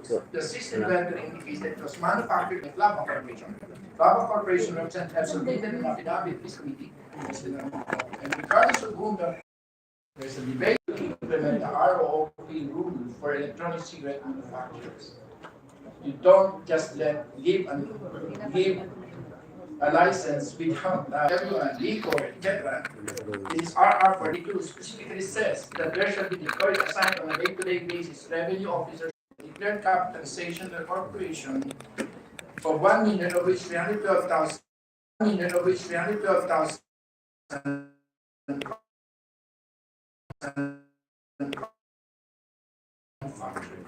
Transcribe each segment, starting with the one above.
The sixth inventory indicates that it was manufactured by Flava Corporation. Flava Corporation representatives have submitted an affidavit to this committee. And regardless of whom there's a debate to implement the ROP rule for electronic cigarette manufacturers. You don't just give a license without everyone, liquor, etc. This RR 42 specifically says that there shall be deployed assigned on a day-to-day basis revenue officers declared capitalization of the corporation for 1 million of which 312,000 manufacturing.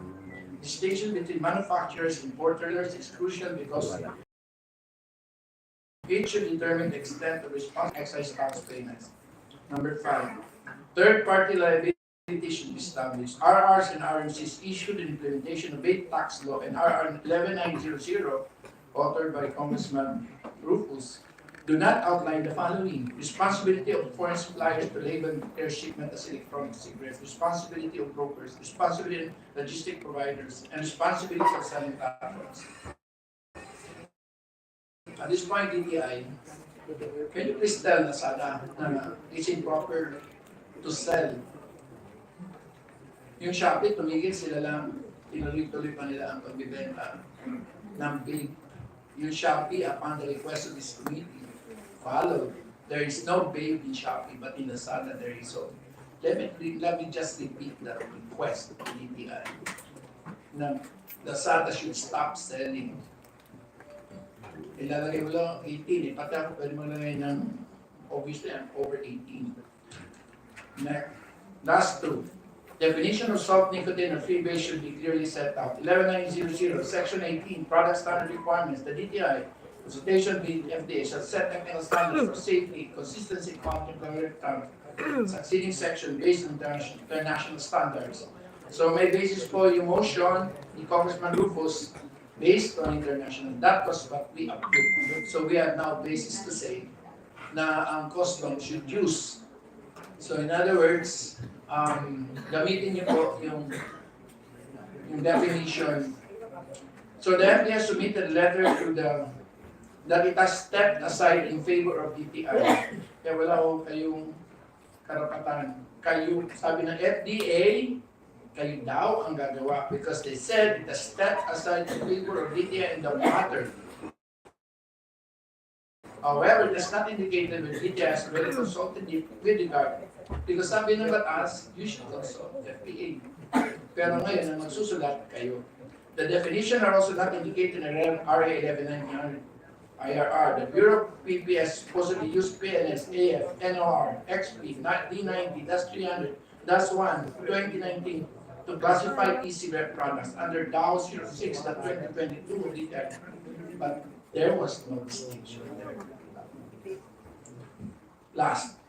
Distinction between manufacturers and importers is crucial because each should determine the extent of responsible excise tax payments. Number 5. Third-party liability should be established. RRs and RMCs issued in implementation of Vape tax law and RR 11900, authored by Congressman Rufus, do not outline the following: responsibility of foreign suppliers to label their shipment as electronic cigarettes, responsibility of brokers, responsibility of logistic providers, and responsibility of selling platforms. At this point, DTI, can you please tell Lazada na it's improper to sell? Yung Shopee, tumigil sila lang, tinuloy-tuloy pa nila ang pagbibenta ng Vape. Yung Shopee, upon the request of this committee, followed. There is no Vape in Shopee, but in Lazada there is. So, let me just repeat that request to DTI. Na Lazada should stop selling. Ilalagay mo lang 18, pati ako pwede mo lagay ng obviously I'm over 18. Next. Last 2. Definition of soft nicotine or freebase should be clearly set out. 11900, Section 18, Product Standard Requirements. The DTI, consultation with FDA, shall set technical standards for safety, consistency, quality, and succeeding section based on international standards. So may basis po yung motion ni Congressman Rufus based on international. That was what we approved. So we have now basis to say na ang COSLOM should use. So in other words, gamitin niyo po yung definition. So the FDA submitted a letter to that it has stepped aside in favor of DTI. Kaya wala ko kayong karapatan. Kayo, sabi ng FDA, kayo daw ang gagawa because they said it has stepped aside in favor of DTI in the matter. However, it does not indicate that the DTI has already consulted with regard. Because sabi ng batas, you should consult FDA. Pero ngayon, ang magsusulat kayo. The definition are also not indicated in RA 11900 IRR. The Bureau PPS supposedly used PNS, AF, NOR, XP, D90, -300, -1, 2019 to classify e-cigarette products under DAO 06-2022 DTI. But there was no distinction there. Last,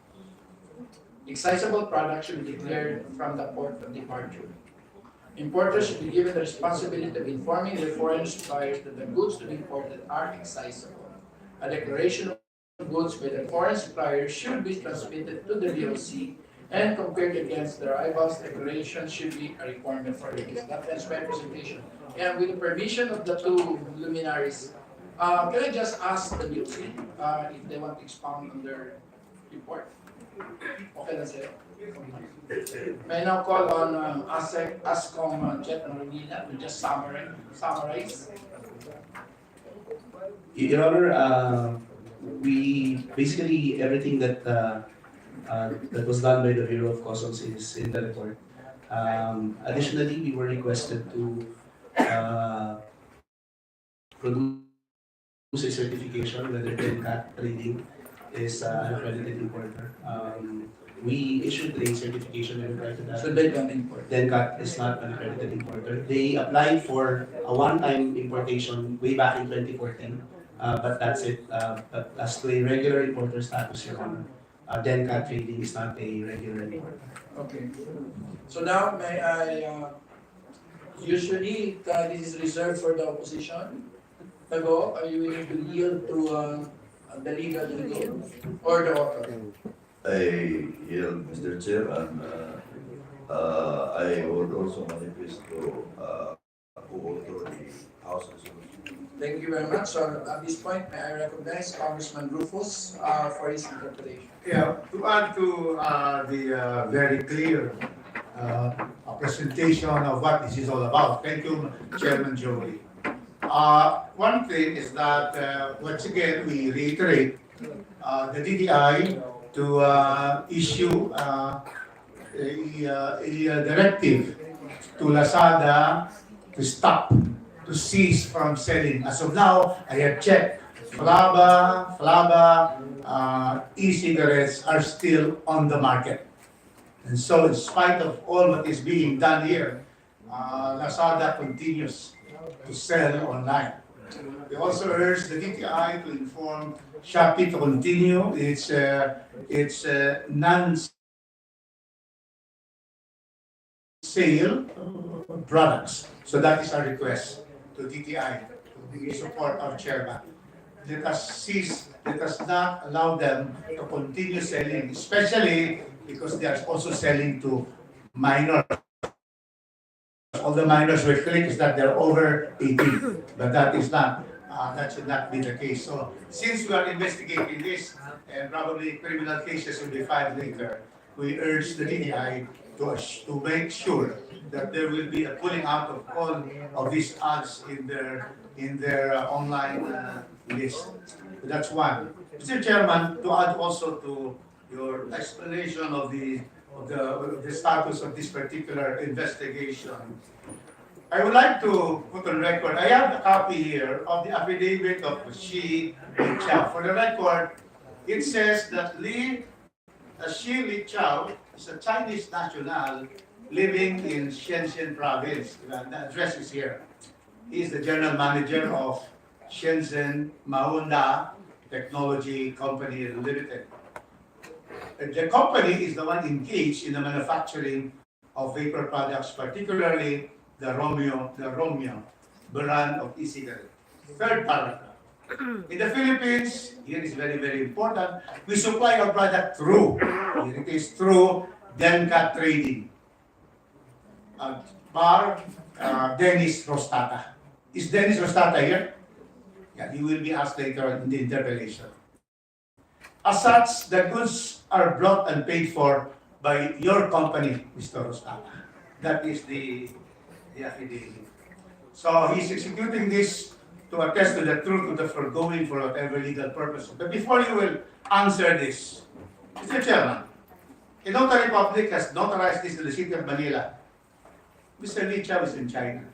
excisable products should be declared from the port of departure. Importers should be given the responsibility of informing their foreign suppliers that the goods to be imported are excisable. A declaration of goods by the foreign supplier should be transmitted to the DOC and compared against the arrivals declaration should be a requirement for release. That ends my presentation. And with the permission of the two luminaries, can I just ask the DOC if they want to expound on their report? Okay, that's it. May I now call on ASCOM Jet and Renina to just summarize. Your Honor, we basically everything that was done by the Bureau of Customs is in the report. Additionally, we were requested to produce a certification whether DENCAT Trading is an accredited importer. We issued a certification in regard to that. So they don't import. DENCAT is not an accredited importer. They applied for a one-time importation way back in 2014, but that's it. But as to a regular importer status, Your Honor, DENCAT Trading is not a regular importer. Okay. So now, may I, usually this is reserved for the opposition. Tago, are you willing to yield to the legal delegate or the author? I yield, Mr. Chair, and I would also manifest to co-author Thank you very much. So at this point, may I recognize Congressman Rufus for his interpretation. Yeah, to add to the very clear presentation of what this is all about. Thank you, Chairman Joey. One thing is that once again we reiterate the DTI to issue a directive to Lazada to stop, to cease from selling. As of now, I have checked. Flava, e-cigarettes are still on the market. And so in spite of all what is being done here, Lazada continues to sell online. We also urge the DTI to inform Shopee to continue its non-sale products. So that is our request to DTI to support our chairman. Let us not allow them to continue selling, especially because they are also selling to minors. All the minors we click is that they're over 18, but that should not be the case. So since we are investigating this, and probably criminal cases will be filed later, we urge the DTI to make sure that there will be a pulling out of all of these ads in their online list. So that's one. Mr. Chairman, to add also to your explanation of the status of this particular investigation, I would like to put on record, I have a copy here of the affidavit of Shi Lichao. For the record, it says that Shi Lichao is a Chinese national living in Shenzhen province. The address is here. He is the general manager of Shenzhen Mahunda Technology Company Limited. The company is the one engaged in the manufacturing of vapor products, particularly the Romeo brand of e-cigarette. Third paragraph. In the Philippines, here is very, very important, we supply our product through, here it is through Denka Trading. Dennis Rostata. Is Dennis Rostata here? Yeah, he will be asked later in the interpellation. As such, the goods are brought and paid for by your company, Mr. Rostata. That is the affidavit. So he's executing this to attest to the truth of the foregoing for whatever legal purpose. But before you will answer this, Mr. Chairman, the Notary Public has notarized this in the city of Manila. Mr. Lichao is in China.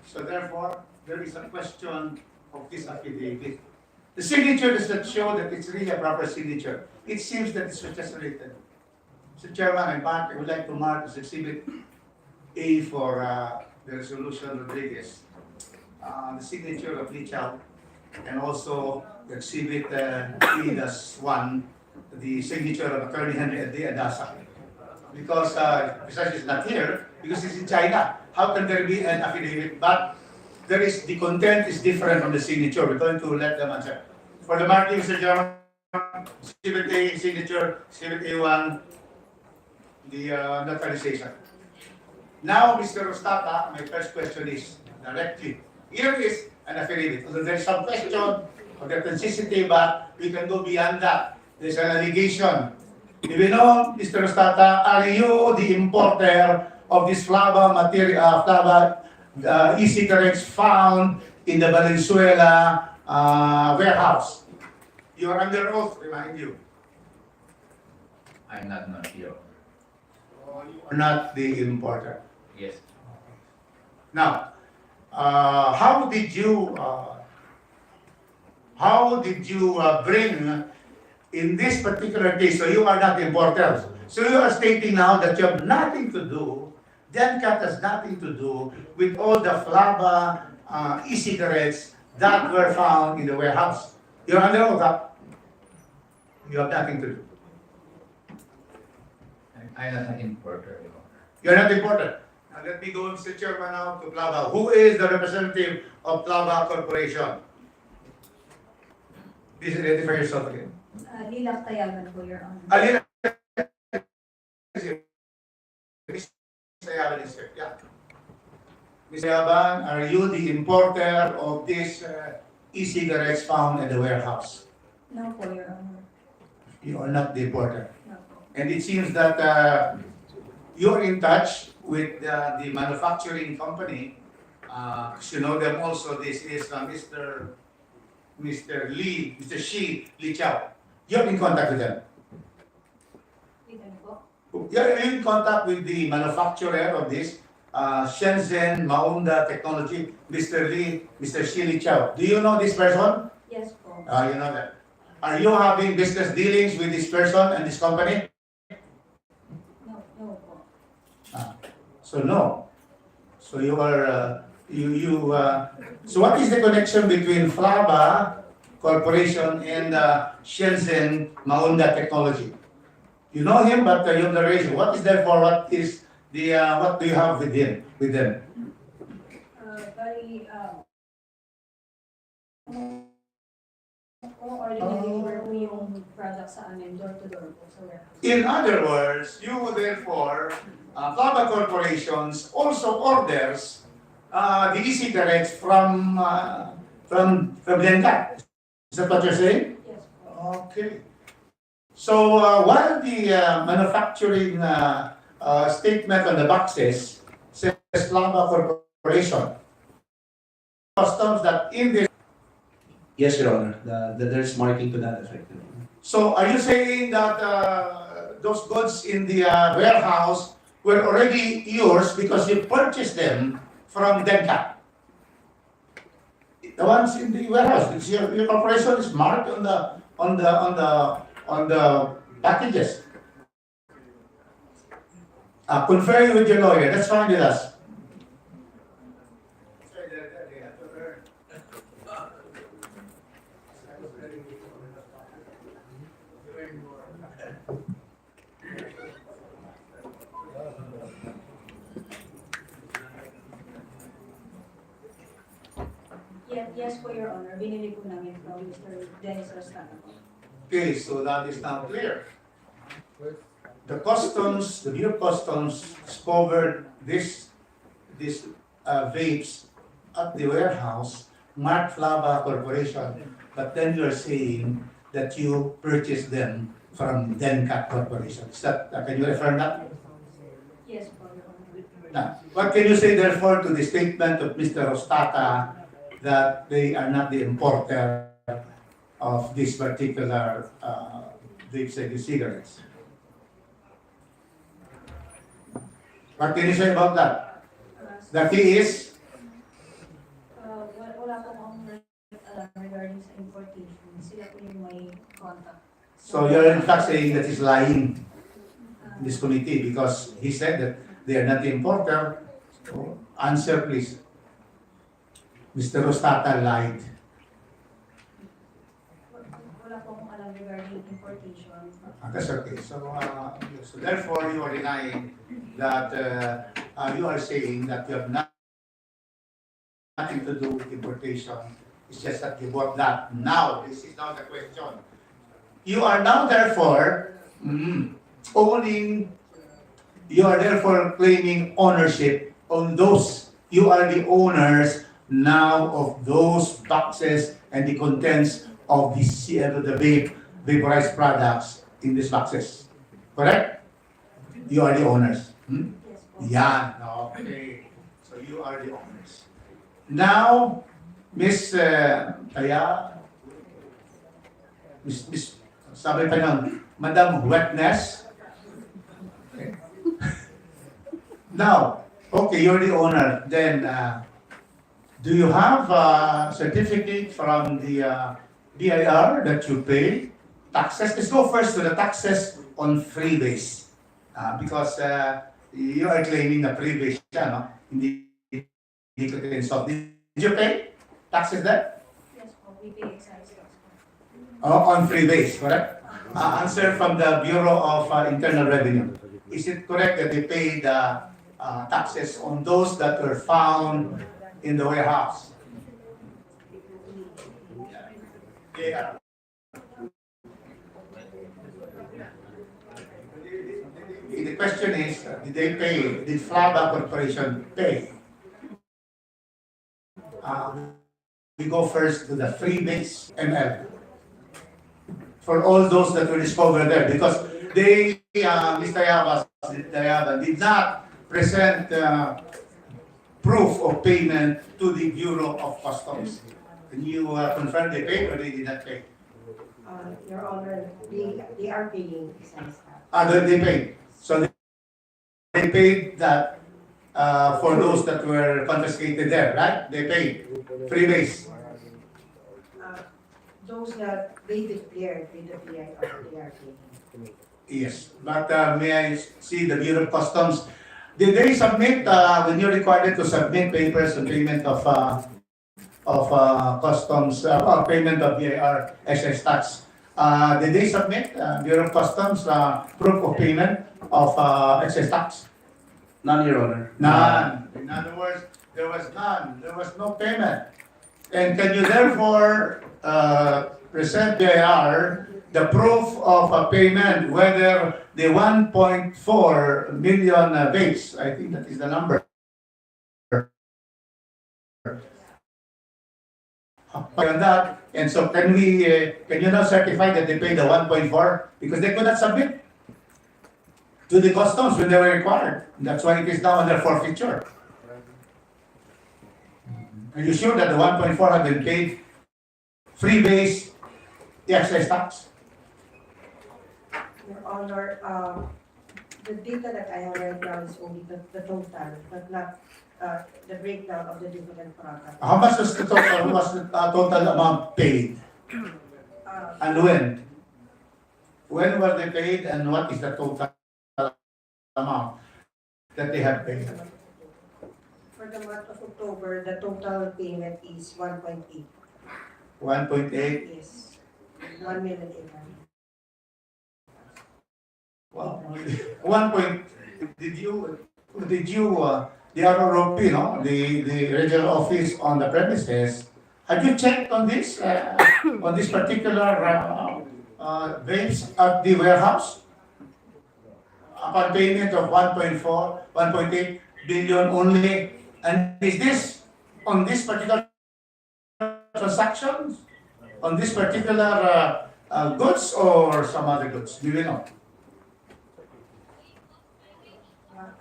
So therefore, there is a question of this affidavit. The signature does not show that it's really a proper signature. It seems that it's just written. Mr. Chairman, I would like to mark as Exhibit A for the resolution Rodriguez. The signature of Lichao, and also the Exhibit E-1, the signature of Attorney Henry Adasa. Because precisely is not here, because it's in China. How can there be an affidavit? But there is, the content is different from the signature. We're going to let them answer. For the marking, Mr. Chairman, Exhibit A, signature, Exhibit A1, the notarization. Now, Mr. Rostata, my first question is directly. Here is an affidavit. So there's some question of the authenticity, but we can go beyond that. There's an allegation. Do you know, Mr. Rostata, are you the importer of this Flava material, Flava e-cigarettes found in the Valenzuela warehouse? You are under oath, remind you. I'm not sure. You are not the importer. Yes. Now, how did you bring in this particular case? So you are not importers. So you are stating now that you have nothing to do. Dencat has nothing to do with all the Flava e-cigarettes that were found in the warehouse. You're under oath, huh? You have nothing to do. I'm not an importer. You're not importer. Now let me go, Mr. Chairman, now to Flava. Who is the representative of Flava Corporation? Please identify yourself again. Lilang Tayagan po, Your Honor. Alina. Tayagan is here. Yeah. Mr. Yaban, are you the importer of these e-cigarettes found at the warehouse? No po, Your Honor. You are not the importer. No po. And it seems that you're in touch with the manufacturing company. 'Cause you know them also. This is Mr. Li Chao. You're in contact with them. Ito po. You're in contact with the manufacturer of this Shenzhen Maunda Technology, Mr. Shi Li Chao. Do you know this person? Yes po. You know that. Are you having business dealings with this person and this company? No po. So no. So you are so what is the connection between Flaba Corporation and Shenzhen Maunda Technology? You know him, but you're the relation. What is therefore what is the what do you have with him with them? Bali, kung ordinary po yung product sa amin, door to door po sa warehouse. In other words, you therefore Flaba Corporations also orders the e-cigarettes from Denka. Is that what you're saying? Yes po. Okay. So while the manufacturing statement on the boxes says Flaba Corporation, customs that in this. Yes, Your Honor. There's marking to that effect. So are you saying that those goods in the warehouse were already yours because you purchased them from Denka? The ones in the warehouse, it's your corporation is marked on the packages. Confer with your lawyer. That's fine with us. Yes po, Your Honor. Binili po namin from Mr. Dennis Rostano. Okay, so that is now clear. The customs, the Bureau of Customs discovered these vapes at the warehouse, marked Flaba Corporation, but then you're saying that you purchased them from Dencat Corporation. Is that, can you refer that? Yes po, Your Honor. Now, what can you say therefore to the statement of Mr. Rostata that they are not the importer of this particular vapes and cigarettes? What can you say about that? That he is? Wala po akong regarding sa importation. Sila po yung may contact. So you're in fact saying that he's lying in this committee because he said that they are not the importer. So, answer please. Mr. Rostata lied. Wala po akong alam regarding importation. That's okay. So therefore you are denying that you are saying that you have nothing to do with importation. It's just that you bought that. Now, this is now the question. You are now therefore you are therefore claiming ownership on those. You are the owners now of those boxes and the contents of the vaporized products in these boxes. Correct? You are the owners. Yes po. Yeah, okay. So you are the owners. Now, Miss sabi pa nun, Madam Wetness. Okay. Now, okay, you're the owner. Then, do you have a certificate from the BIR that you pay taxes? Let's go first to the taxes on freebase. Because you are claiming na freebase siya, no? Hindi ko tinsolve. Did you pay taxes there? Yes po, we pay excise tax po. On freebase, correct? Answer from the Bureau of Internal Revenue. Is it correct that they paid taxes on those that were found in the warehouse? Yeah. The question is, did Flaba Corporation pay we go first to the freebase ML for all those that were discovered there, because they, Mr. Yabas did not present proof of payment to the Bureau of Customs. Can you confirm they paid or they did not pay? Your Honor, they are paying excise tax. They paid. So they paid that for those that were confiscated there, right? They paid. Freebase. Those that they declared with the PIR, they are paying. Yes. But may I see the Bureau of Customs? Did they submit, when you're required to submit papers on payment of customs, payment of BIR excise tax, did they submit, Bureau of Customs, proof of payment of excise tax? None, Your Honor. None. In other words, there was none. There was no payment. And can you therefore present BIR the proof of a payment, whether the 1.4 million vapes, I think that is the number, on that, and so can you now certify that they paid the 1.4 because they could not submit to the customs when they were required? That's why it is now under forfeiture. Are you sure that the 1.4 have been paid freebase the excise tax? Your Honor, the data that I have right now is only the total, but not the breakdown of the different products. How much was the total amount paid? And when? When were they paid and what is the total amount that they have paid? For the month of October, the total payment is 1.8. 1.8? Yes, 1,800,000. Wow. 1 point, did you, the RROP, no, the regional office on the premises, have you checked on this particular vapes at the warehouse? Upon payment of 1.8 billion only, and is this on this particular transactions, on this particular goods or some other goods? Do you know?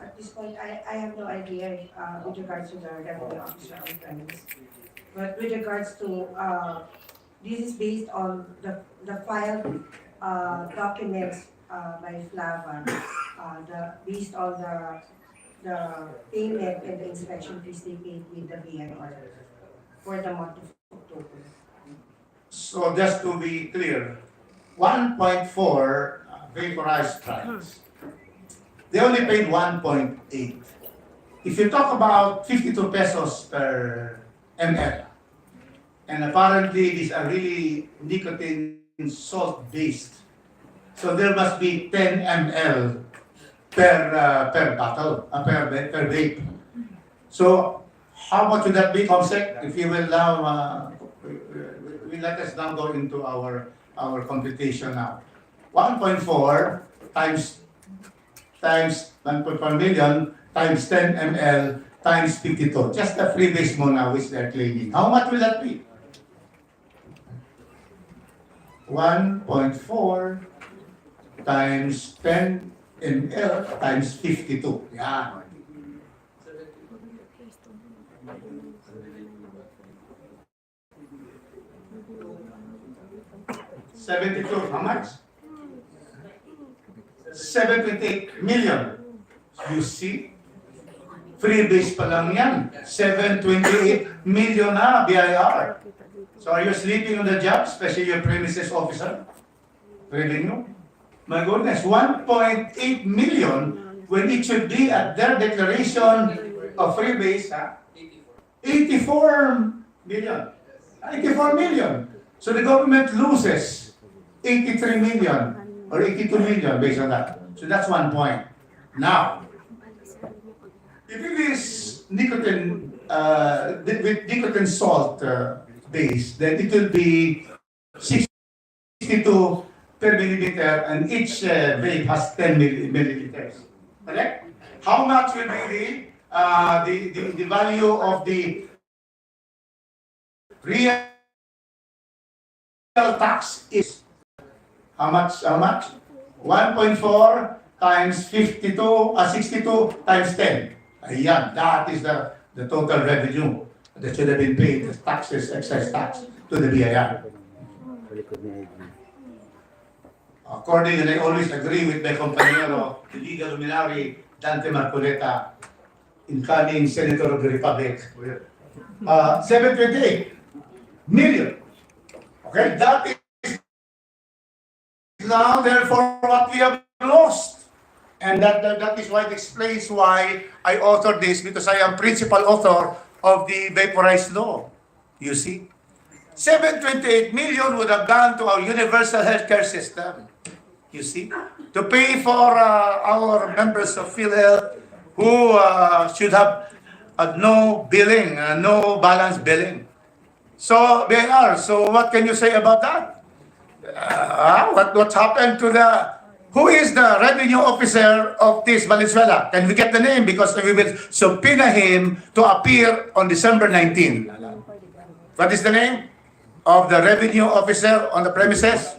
At this point, I have no idea with regards to the revenue officer on premise. But with regards to, this is based on the filed documents by Flava, based on the payment and the inspection fees they paid with the BIR for the month of October. So just to be clear, 1.4 vaporized products. They only paid 1.8. If you talk about 52 pesos per ml, and apparently these are really nicotine salt based, so there must be 10 ml per bottle, per vape. So how much would that be, Comsec? If you will now, let us now go into our computation now. 1.4 times 1.4 million times 10 ml times 52. Just the freebase muna which they're claiming. How much will that be? 1.4 times 10 ml times 52. Yeah. 72. How much? 78 million. You see? Freebase pa lang yan. 728 million na BIR. So are you sleeping on the job, especially your premises officer? Revenue? My goodness, 1.8 million when it should be at their declaration of freebase, 84 million. 84 million. So the government loses 83 million or 82 million based on that. So that's one point. Now, if it is nicotine, with nicotine salt base, then it will be 62 per milliliter and each vape has 10 milliliters. Correct? How much will be the value of the real tax is how much? 1.4 times 62 times 10. Ayan, that is the total revenue that should have been paid as taxes, excise tax to the BIR. According, and I always agree with my compañero, the legal luminary, Cong.Marcoleta, incoming Senator of the Republic, 728 million. Okay, that is now therefore what we have lost. And that is why it explains why I authored this, because I am principal author of the vaporized law. You see? 728 million would have gone to our universal healthcare system. You see? To pay for our members of PhilHealth who should have no billing, no balance billing. So they are. So what can you say about that? What's happened to the... Who is the revenue officer of this Valenzuela? Can we get the name? Because we will subpoena him to appear on December 19. What is the name of the revenue officer on the premises?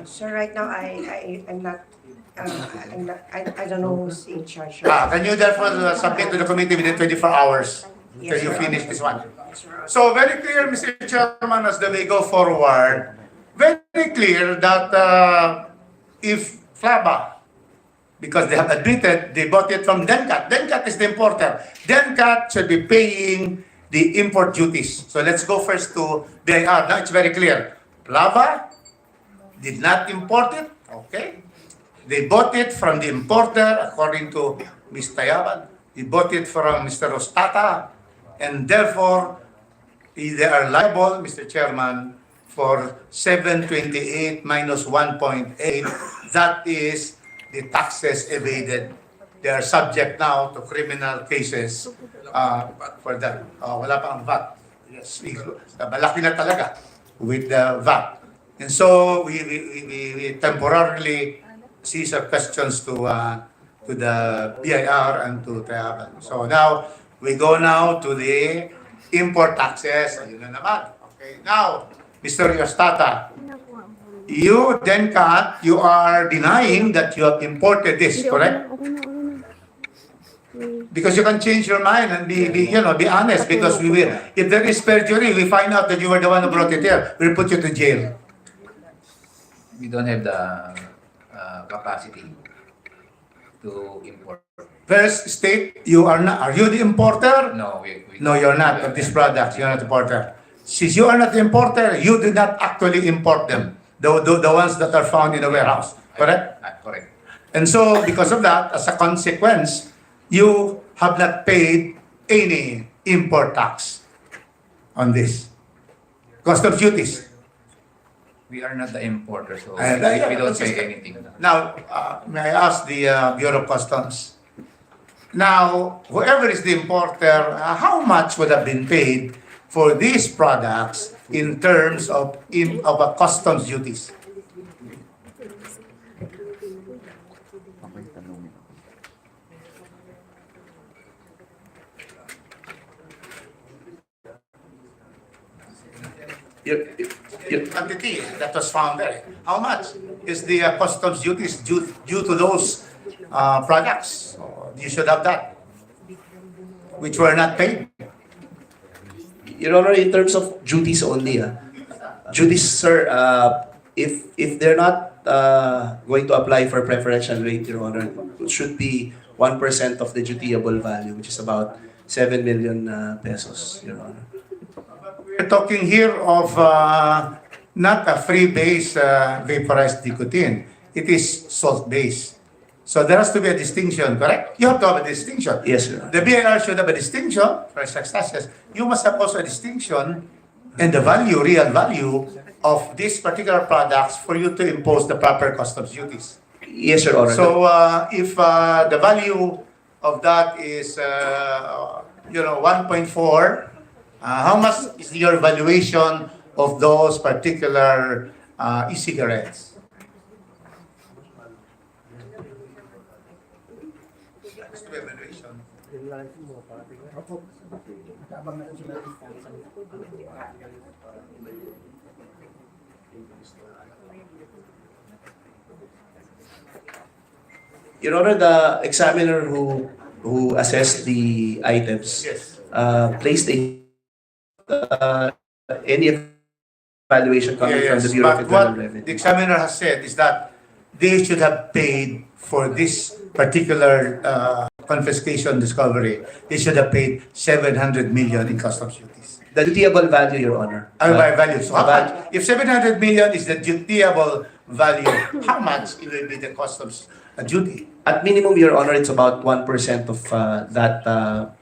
So right now, I'm not, I don't know who's in charge. Can you therefore submit to the committee within 24 hours until you finish this one? So very clear, Mr. Chairman, as we go forward, very clear that if Flaba, because they have admitted they bought it from Dencat. Dencat is the importer. Dencat should be paying the import duties. So let's go first to BIR. Now it's very clear. Flaba did not import it. Okay. They bought it from the importer, according to Ms. Tayaban. He bought it from Mr. Rostata. And therefore, they are liable, Mr. Chairman, for 728 minus 1.8. That is the taxes evaded. They are subject now to criminal cases for that. Wala pa ang VAT. Yes, malaki na talaga with the VAT. And so we temporarily cease our questions to the BIR and to Tayaban. So now we go now to the import taxes. Ayun na naman. Okay, now Mr. Yostata, you then you are denying that you have imported this, correct? Because you can change your mind and be honest. Because we will, if there is perjury, we find out that you were the one who brought it here, we'll put you to jail. We don't have the capacity to import. First, state you are not. Are you the importer? No, No, you're not of these products. You're not the importer. Since you are not the importer, you do not actually import them. The ones that are found in the warehouse. Correct? Correct. And so, because of that, as a consequence, you have not paid any import tax on this. Customs duties. We are not the importer, so And, we don't say anything. Now, may I ask the Bureau of Customs? Now, whoever is the importer, how much would have been paid for these products in terms of customs duties? Quantity that was found there. How much is the customs duties due to those products? So you should have that, which were not paid. Your Honor, in terms of duties only, duties, sir, if they're not going to apply for preferential rate, Your Honor, it should be 1% of the dutiable value, which is about 7 million pesos, Your Honor. We're talking here of not a free-base vaporized nicotine. It is salt-based. So there has to be a distinction, correct? You have to have a distinction. Yes, Your Honor. The BIR should have a distinction for sex taxes. You must have also a distinction in the value, real value of these particular products for you to impose the proper customs duties. Yes, Your Honor. So if the value of that is 1.4, how much is your valuation of those particular e-cigarettes? Has to be a valuation. Your Honor, the examiner who assessed the items Yes. placed any evaluation coming from the Bureau of But Internal what the Revenue. examiner has said is that they should have paid for this particular confiscation discovery. They should have paid 700 million in customs duties. The dutiable value, Your Honor. By value. So how But- much? If 700 million is the dutiable value, how much it will be the customs duty? At minimum, Your Honor, it's about 1% of that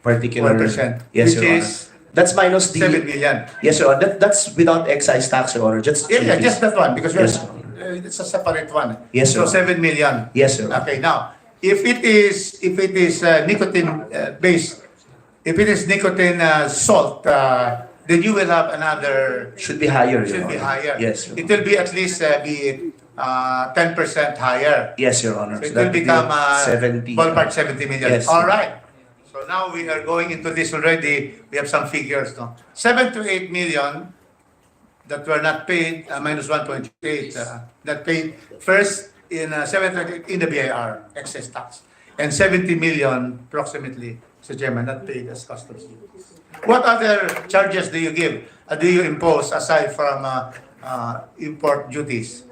particular. 1%. Yes, which Your Honor. is That's minus the. 7 million. Yes, Your Honor. That's without excise tax, Your Honor. Just Yeah, just that one because Yes. it's a separate one. Yes, So Your Honor. 7 million. Yes, Your Honor. Okay, now if it is nicotine based, if it is nicotine salt, then you will have another. Should be higher, Your Should be Honor. higher. Yes, Your It will be at least be 10% higher. Yes, Your Honor. So it that will would be become 70. ballpark 70 million. Yes. All right. So now we are going into this already. We have some figures. No? 7 to 8 million that were not paid, minus 1.8, not paid first in 7 to 8 in the BIR, excess tax. And 70 million approximately, Mr. Chairman, not paid as customs duties. What other charges do you give, do you impose aside from import duties?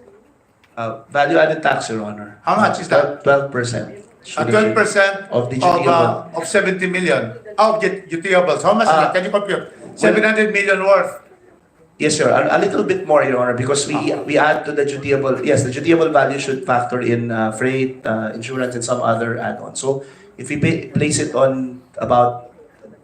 Value-added tax, Your Honor. How much is that? 12%. 12% Of the dutiable. of 70 million of dutiables. How much is that? Can you compute? 700 million worth. Yes, sir. A little bit more, Your Honor, because we add to the dutiable. Yes, the dutiable value should factor in freight, insurance, and some other add-ons. So if we place it on about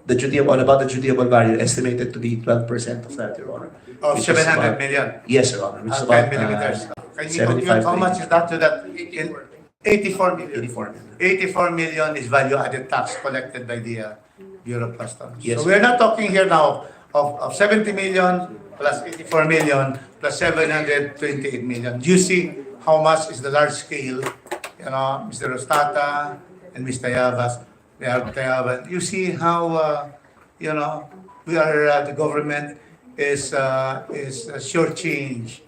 the dutiable value, estimated to be 12% of that, Your Honor. Of Which is 700 about- million. Yes, Your Honor. Which is 10 about millimeters. Can you 75 compute how much is that to that? 84 million. 84 million. 84 million is value-added tax collected by the Bureau of Customs. Yes. So we're not talking here now of 70 million plus 84 million plus 728 million. You see how much is the large scale, Mr. Rostata and Ms. Tayabas. You see how, we are, the government is shortchanged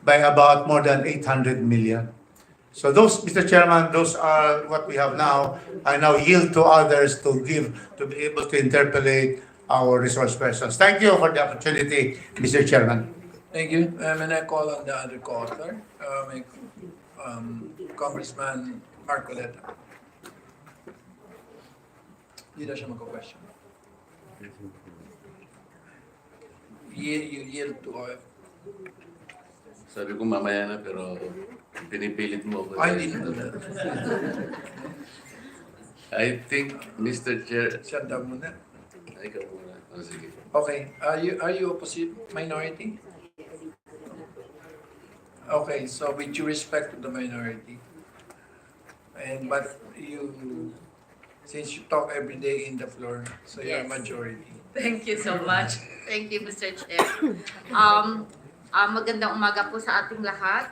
by about more than 800 million. So those, Mr. Chairman, those are what we have now. I now yield to others to be able to interpolate our resource persons. Thank you for the opportunity, Mr. Chairman. Thank you. And I call on the other caller, Congressman Marcoleta. Hindi na siya magka-question. You yield to Sabi ko mamaya na pero pinipilit mo ako. Ay, hindi na. I think, Mr. Chair, Shut down muna. ay ikaw muna. Oh, sige. Okay. Are you opposite minority? Okay, so with due respect to the minority, but you, since you talk every day in the floor, so you're a Yes. majority. Thank you so much. Thank you, Mr. Chair. Magandang umaga po sa ating lahat.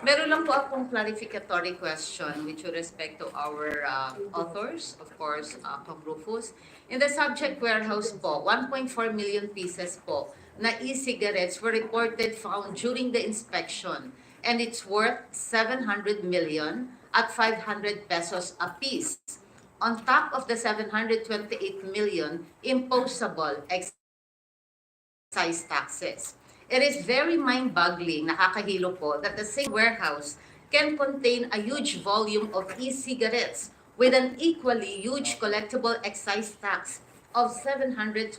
Meron lang po akong clarificatory question with respect to our authors, of course, Kong Rufus. In the subject warehouse po, 1.4 million pieces po na e-cigarettes were reported found during the inspection, and it's worth 700 million at 500 pesos a piece. On top of the 728 million imposable excise taxes. It is very mind-boggling, nakakahilo po, that the same warehouse can contain a huge volume of e-cigarettes with an equally huge collectible excise tax of 728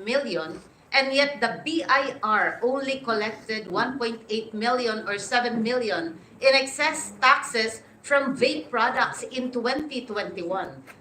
million, and yet the BIR only collected 1.8 million or 7 million in excess taxes from vape products in 2021.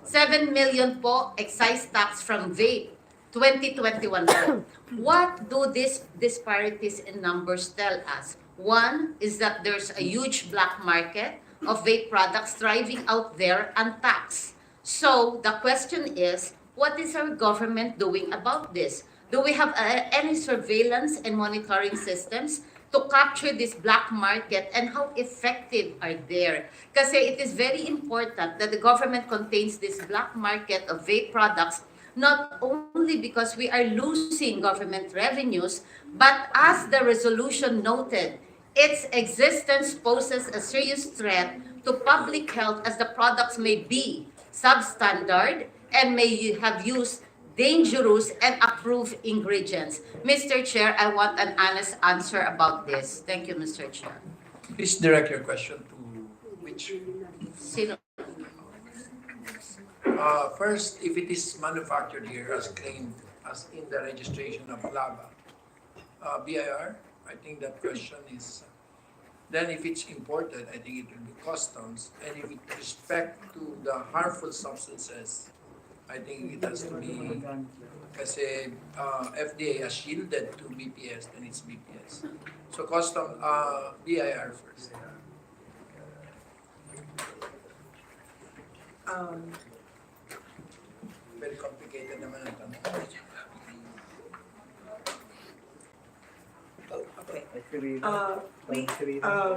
7 million po excise tax from vape, 2021 po. What do these disparities in numbers tell us? One is that there's a huge black market of vape products thriving out there untaxed. So the question is, what is our government doing about this? Do we have any surveillance and monitoring systems to capture this black market, and how effective are they? Kasi it is very important that the government contains this black market of vape products, not only because we are losing government revenues, but as the resolution noted, its existence poses a serious threat to public health as the products may be substandard and may have used dangerous and approved ingredients. Mr. Chair, I want an honest answer about this. Thank you, Mr. Chair. Please direct your question to which? Sino? First, if it is manufactured here as claimed as in the registration of LABA, BIR, I think that question is, then if it's imported, I think it will be customs. And if with respect to the harmful substances, I think it has to be, kasi FDA has shielded to BPS, then it's BPS. So custom, BIR first. Very complicated naman ang tanong.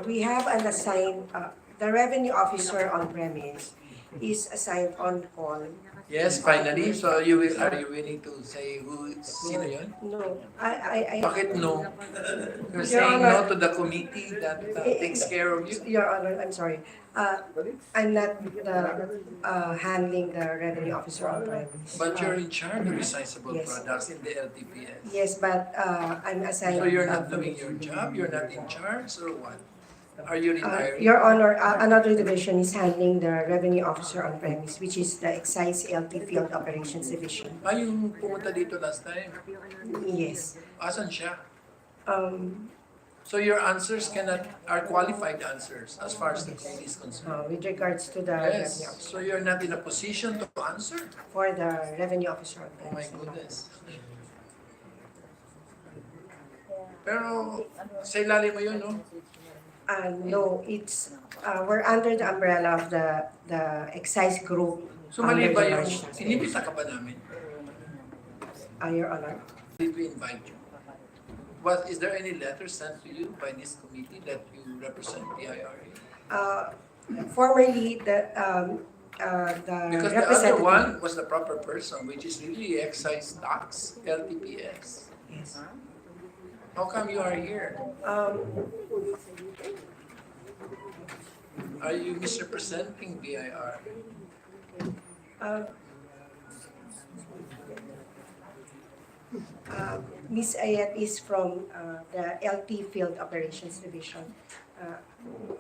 We have an assigned, the revenue officer on premise is assigned on call. Yes, finally. So are you willing to say sino yun? No, I. Bakit no? You're Your saying Honor. no to the committee that takes care of you? Your Honor, I'm sorry. I'm not handling the revenue officer on premise. But you're in charge of recyclable Yes. products in the LTPS. Yes, but I'm assigned. So you're not doing your job? You're not in charge or what? Are you retired? Your Honor, another division is handling the revenue officer on premise, which is the Excise LT Field Operations Division. Yung pumunta dito last time. Yes. Asan siya? Um, So your answers are qualified answers as far as the committee is concerned. with regards to the revenue Yes, officer, so you're not in a position to answer? for the revenue officer on Oh my premise. goodness. Pero sa ilalim mo yun, no? No, it's, we're under the umbrella of the excise group. So mali under ba the yung, Marshals. inibita ka ba namin? Your Honor. Did we invite you? Is there any letter sent to you by this committee that you represent the IRA? Formerly, the Because the other representative. one was the proper person, which is really excise tax, LTPS. Yes. How come you are here? Are you misrepresenting BIR? Ms. Ayat is from the LT Field Operations Division.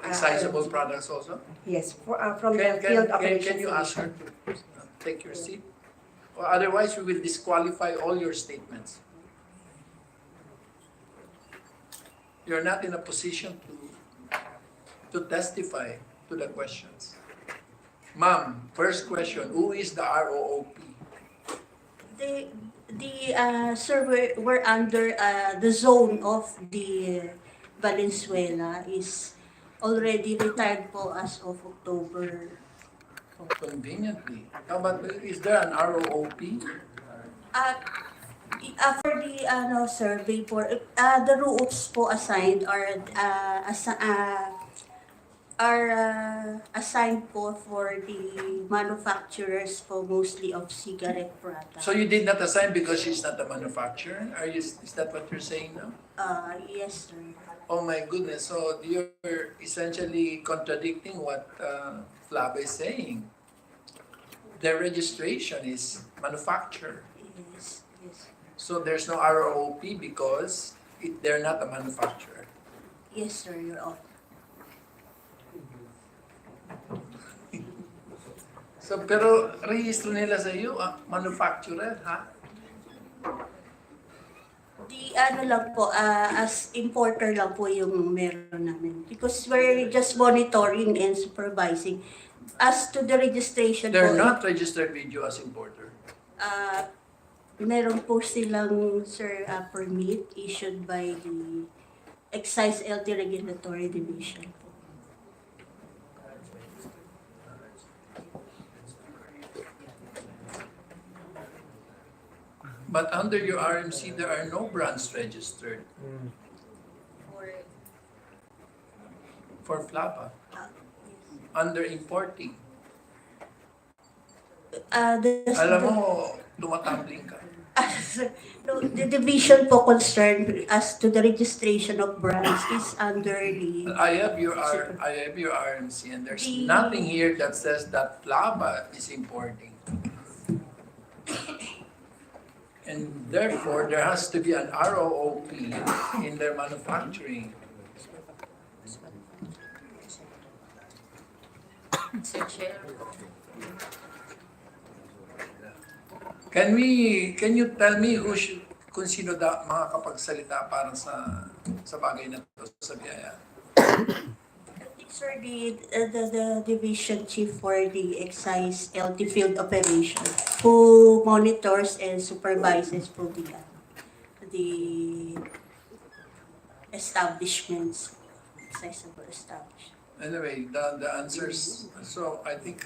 Excisable products also? Yes, from the Field Operations Can you ask her to take your seat? Or otherwise, we will disqualify all your statements. You're not in a position to testify to the questions. Ma'am, first question, who is the ROOP? Sir, we're under the zone of the Valenzuela is already retired po as of October. Conveniently. How about, is there an ROOP? For the survey for the rules po assigned are assigned po for the manufacturers po mostly of cigarette products. So you did not assign because she's not a manufacturer? Is that what you're saying now? Yes, sir. Oh my goodness, so you're essentially contradicting what Flava is saying. Their registration is manufacturer. Yes, yes. So there's no ROP because they're not a manufacturer. Yes, sir, Your Honor. So pero rehistro nila sa iyo, manufacturer, ha? Lang po, as importer lang po yung meron namin. Because we're just monitoring and supervising. As to the registration They're po, not registered with you as importer. meron po silang, sir, permit issued by the Excise LT Regulatory Division po. But under your RMC, there are no brands registered. for flava Uh, under importing. the, Alam mo, tumatumbling ka. no, the division po concerned as to the registration of brands is under the I have your RMC, and there's The- nothing here that says that flava is importing. And therefore, there has to be an ROOP in their manufacturing. Mr. Chair. Can you tell me kung sino makakapagsalita para sa bagay na to sa biyaya? Sir, the division chief for the excise LT field operation who monitors and supervises po the establishments, accessible establishments. Anyway, the answers, so I think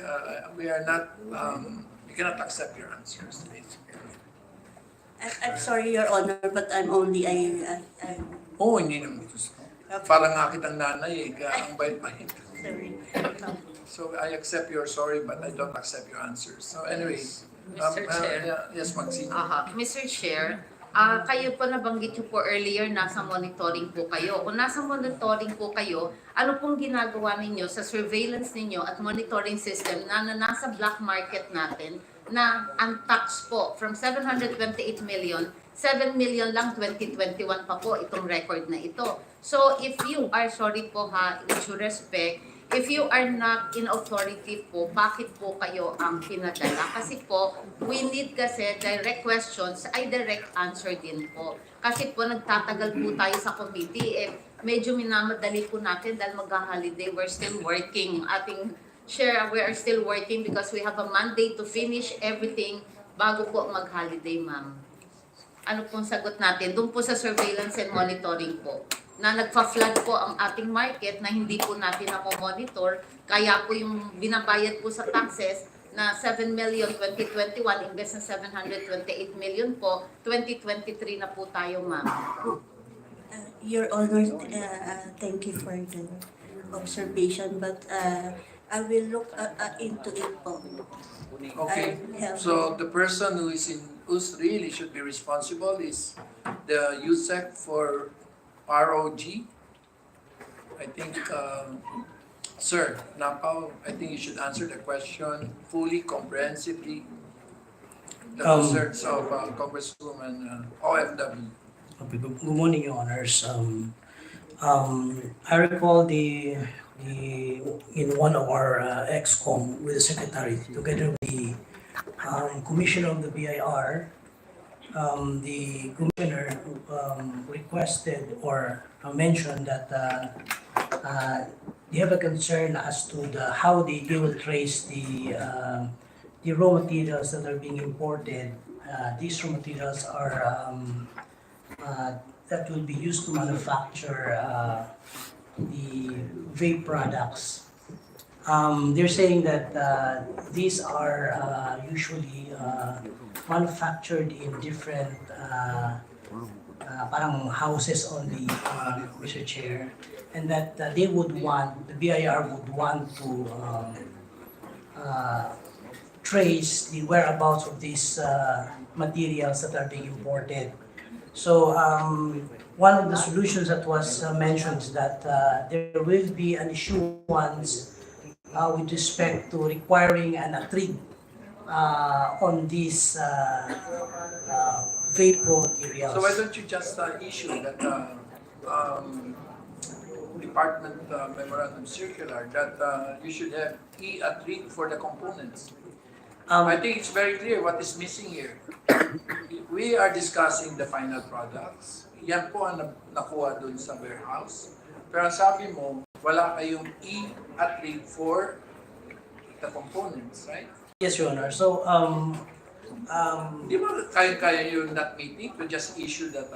we are not, we cannot accept your answers. I'm sorry, Your Honor, but I'm only, Oo, hindi naman gusto. Parang nga kitang nanay kaya ang bait-bait. sorry. So I accept your sorry, but I don't accept your answers. So anyway, Mr. Chair. yes, Maxine. Mr. Chair, kayo po nabanggit niyo po earlier, nasa monitoring po kayo. Kung nasa monitoring po kayo, ano pong ginagawa ninyo sa surveillance ninyo at monitoring system na nasa black market natin na untaxed po from 728 million, 7 million lang 2021 pa po itong record na ito. So if you are, sorry po ha, with due respect, if you are not in authority po, bakit po kayo ang pinadala? Kasi po, we need kasi direct questions ay direct answer din po. Kasi po nagtatagal po tayo sa committee, medyo minamadali po natin dahil mag-holiday, we're still working. Ating share, we are still working because we have a mandate to finish everything bago po mag-holiday, ma'am. Ano pong sagot natin? Doon po sa surveillance and monitoring po. Na nagpa-flood po ang ating market na hindi po natin na-monitor. Kaya po yung binabayad po sa taxes na 7 million 2021 imbes na 728 million po, 2023 na po tayo, ma'am. Your Honor, thank you for the observation, but I will look into it po. Okay, so the person who's really should be responsible is the USEC for ROG. I think, Sir Napaw, I think you should answer the question fully, comprehensively. The concerns of Congresswoman OFW. Okay, good morning, Your Honors. I recall in one of our ExCom with the Secretary, together with the Commissioner of the BIR, the Commissioner requested or mentioned that they have a concern as to how they will trace the raw materials that are being imported. These raw materials are that will be used to manufacture the vape products. They're saying that these are usually manufactured in different parang houses only, Mr. Chair, and that they would want, the BIR would want to trace the whereabouts of these materials that are being imported. So one of the solutions that was mentioned is that there will be an issuance with respect to requiring an attrib on these vape raw materials. So why don't you just issue that department memorandum circular that you should have a treat for the components? I think it's very clear what is missing here. We are discussing the final products. Yan po ang nakuha dun sa warehouse. Pero sabi mo, wala kayong e-attrib for the components, right? Yes, Your Honor. So, Di ba kaya yung that meeting to just issue that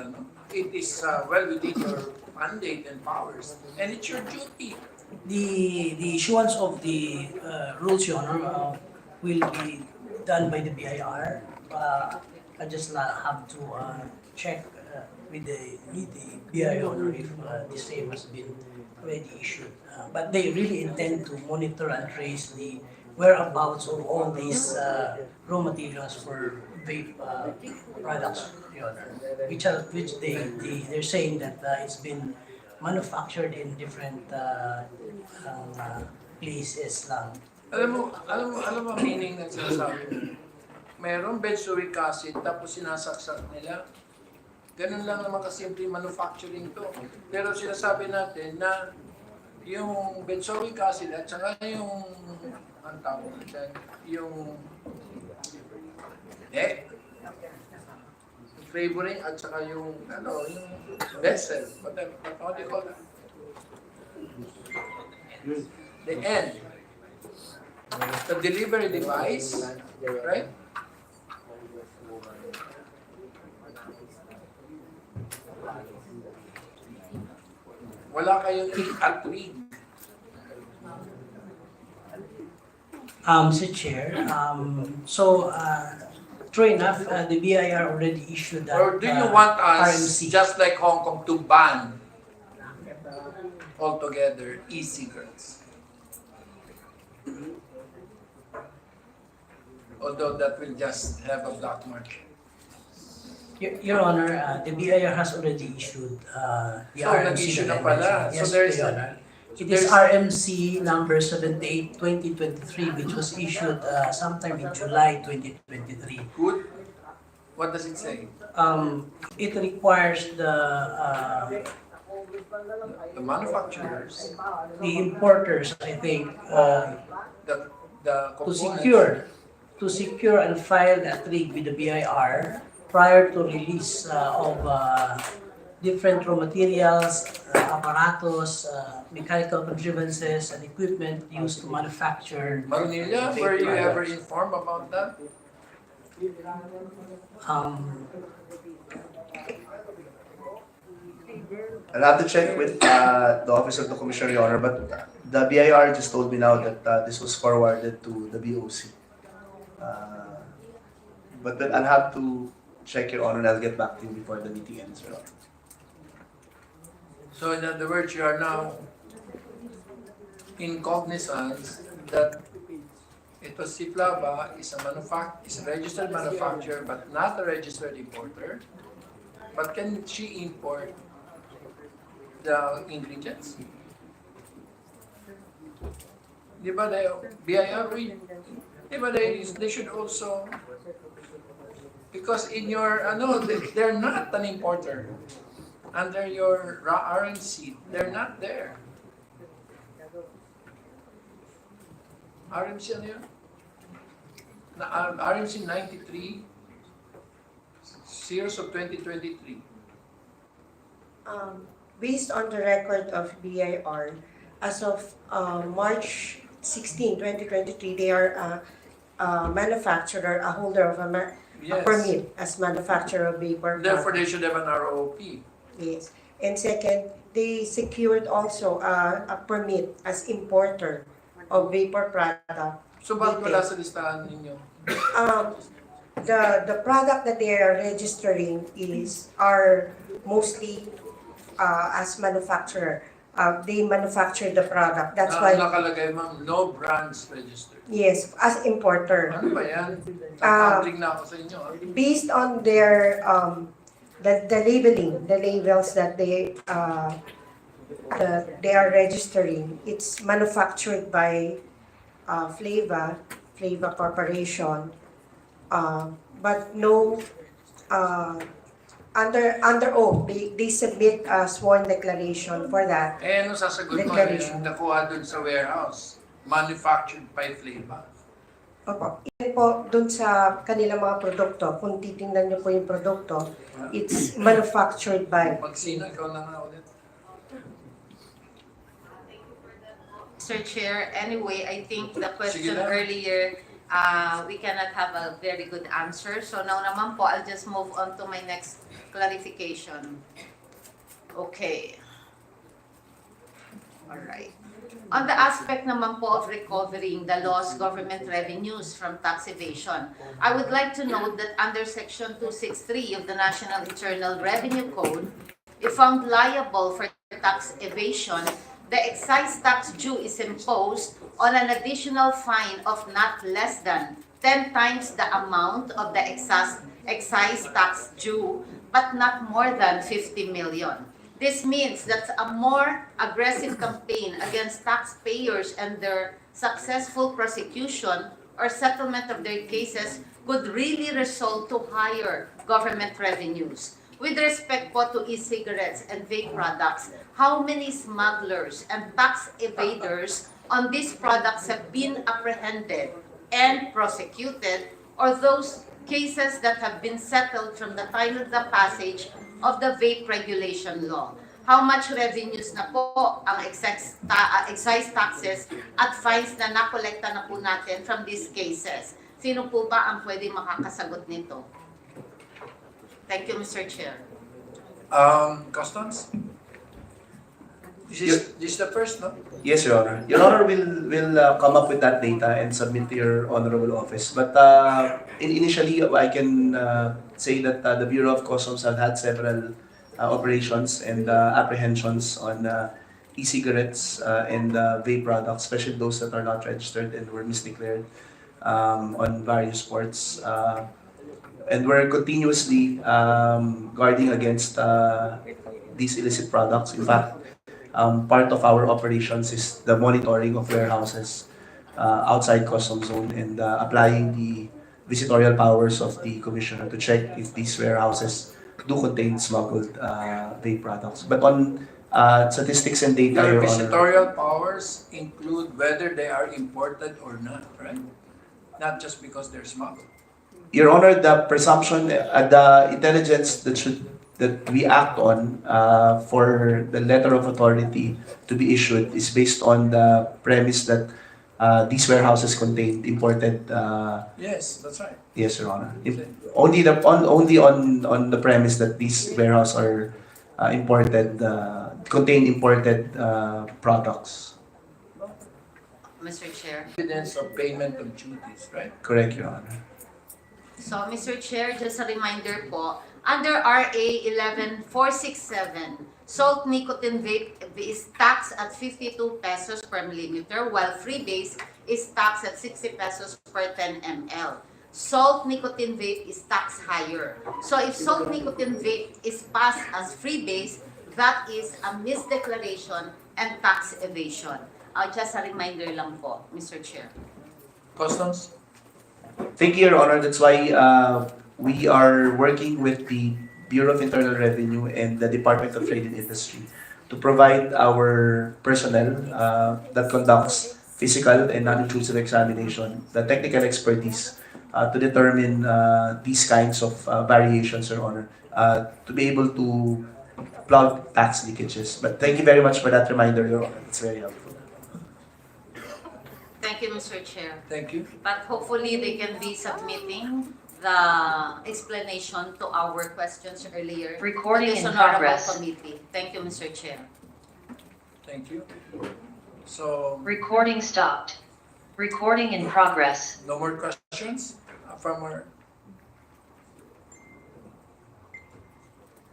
it is well within your mandate and powers and it's your duty. the issuance of the rules, Your Honor, will be done by the BIR. I just have to check with the BI owner if the same has been already issued. But they really intend to monitor and trace the whereabouts of all these raw materials for vape products, Your Honor, which they're saying that it's been manufactured in different places lang. Alam mo ang meaning ng sinasabi mo? Mayroong benzoic acid tapos sinasaksak nila. Ganun lang naman kasimple manufacturing to. Pero sinasabi natin na yung benzoic acid at saka yung ang tawag dyan, yung flavoring at saka yung yung vessel. What do you call that? The end. The delivery device, right? Wala kayong at-read. Mr. Chair, true enough, the BIR already issued that Or do you want us, RMC. just like Hong Kong, to ban altogether e-cigarettes? Although that will just have a black market. Your Honor, the BIR has already issued the So, RMC. nag-issue that I na pala. mentioned. So, Yes, there's Your Honor. It is RMC number 78/2023, which was issued sometime in July 2023. Good. What does it say? It requires the The manufacturers, importers, I think, the to components. secure and file a trig with the BIR prior to release of different raw materials, apparatus, mechanical contrivances, and equipment used to manufacture. Magnilla, were you ever informed about that? Um, I'll have to check with the Office of the Commissioner, Your Honor, but the BIR just told me now that this was forwarded to the BOC. But then I'll have to check, Your Honor, and I'll get back to you before the meeting ends, Your Honor. So in other words, you are now in cognizance that ito si Flava is a registered manufacturer but not a registered importer. But can she import the ingredients? Di ba BIR, di ba they should also, because in your, they're not an importer. Under your RMC, they're not there. RMC ano yun? RMC 93, series of 2023. Based on the record of BIR, as of March 16, 2023, they are a manufacturer, a holder of a Yes. permit as manufacturer of vapor Therefore, products. they should have an ROP. Yes. And second, they secured also a permit as importer of vapor product. So bakit wala sa listahan ninyo? The product that they are registering are mostly as manufacturer. They manufacture the product. That's why, Nakalagay ma'am, no brands registered. yes, as importer. Ano ba yan? Tatabling na ako sa inyo. Based on their the labeling, the labels that they are registering, it's manufactured by Flava Corporation, but no under oath. They submit a sworn declaration for that. Eh, ano sasagot mo? Declaration. Nakuha dun sa warehouse. Manufactured by Flava. Opo. Yan po dun sa kanilang mga produkto. Kung titingnan niyo po yung produkto, it's manufactured by. Magsino, ikaw na nga ulit. Mr. Chair, anyway, I think the question Sige na. earlier, we cannot have a very good answer. So now naman po, I'll just move on to my next clarification. Okay. All right. On the aspect naman po of recovering the lost government revenues from tax evasion, I would like to note that under Section 263 of the National Internal Revenue Code, if found liable for tax evasion, the excise tax due is imposed on an additional fine of not less than 10 times the amount of the excise tax due, but not more than 50 million. This means that a more aggressive campaign against taxpayers and their successful prosecution or settlement of their cases could really result to higher government revenues. With respect po to e-cigarettes and vape products, how many smugglers and tax evaders on these products have been apprehended and prosecuted, or those cases that have been settled from the time of the passage of the vape regulation law? How much revenues na po ang excise taxes at fines na nakolekta na po natin from these cases? Sino po ba ang pwede makakasagot nito? Thank you, Mr. Chair. Customs? This is the first, no? Yes, Your Honor. Your Honor will come up with that data and submit to your honorable office. But initially, I can say that the Bureau of Customs have had several operations and apprehensions on e-cigarettes and vape products, especially those that are not registered and were misdeclared on various ports. And we're continuously guarding against these illicit products. In fact, part of our operations is the monitoring of warehouses outside custom zone and applying the visitorial powers of the commissioner to check if these warehouses do contain smuggled vape products. But on statistics and data, Your Your Honor, visitorial powers include whether they are imported or not, right? Not just because they're smuggled. Your Honor, the presumption, the intelligence that we act on for the letter of authority to be issued is based on the premise that these warehouses contained imported. Yes, that's right. Yes, Your Honor. Only on the premise that these warehouses are contain imported products. Mr. Chair. Evidence of payment of duties, right? Correct, Your Honor. So, Mr. Chair, just a reminder po, under RA 11467, salt nicotine vape is taxed at 52 pesos per millimeter, while freebase is taxed at 60 pesos per 10 ml. Salt nicotine vape is taxed higher. So, if salt nicotine vape is passed as freebase, that is a misdeclaration and tax evasion. Just a reminder lang po, Mr. Chair. Customs? Thank you, Your Honor. That's why we are working with the Bureau of Internal Revenue and the Department of Trade and Industry to provide our personnel that conducts physical and non-intrusive examination, the technical expertise to determine these kinds of variations, Your Honor, to be able to plug tax leakages. But thank you very much for that reminder, Your Honor. It's very helpful. Thank you, Mr. Chair. Thank you. But hopefully they can be submitting the explanation to our questions earlier. Recording to this in honorable progress. committee. Thank you, Mr. Chair. Thank you. So, Recording stopped. Recording in progress. no more questions from our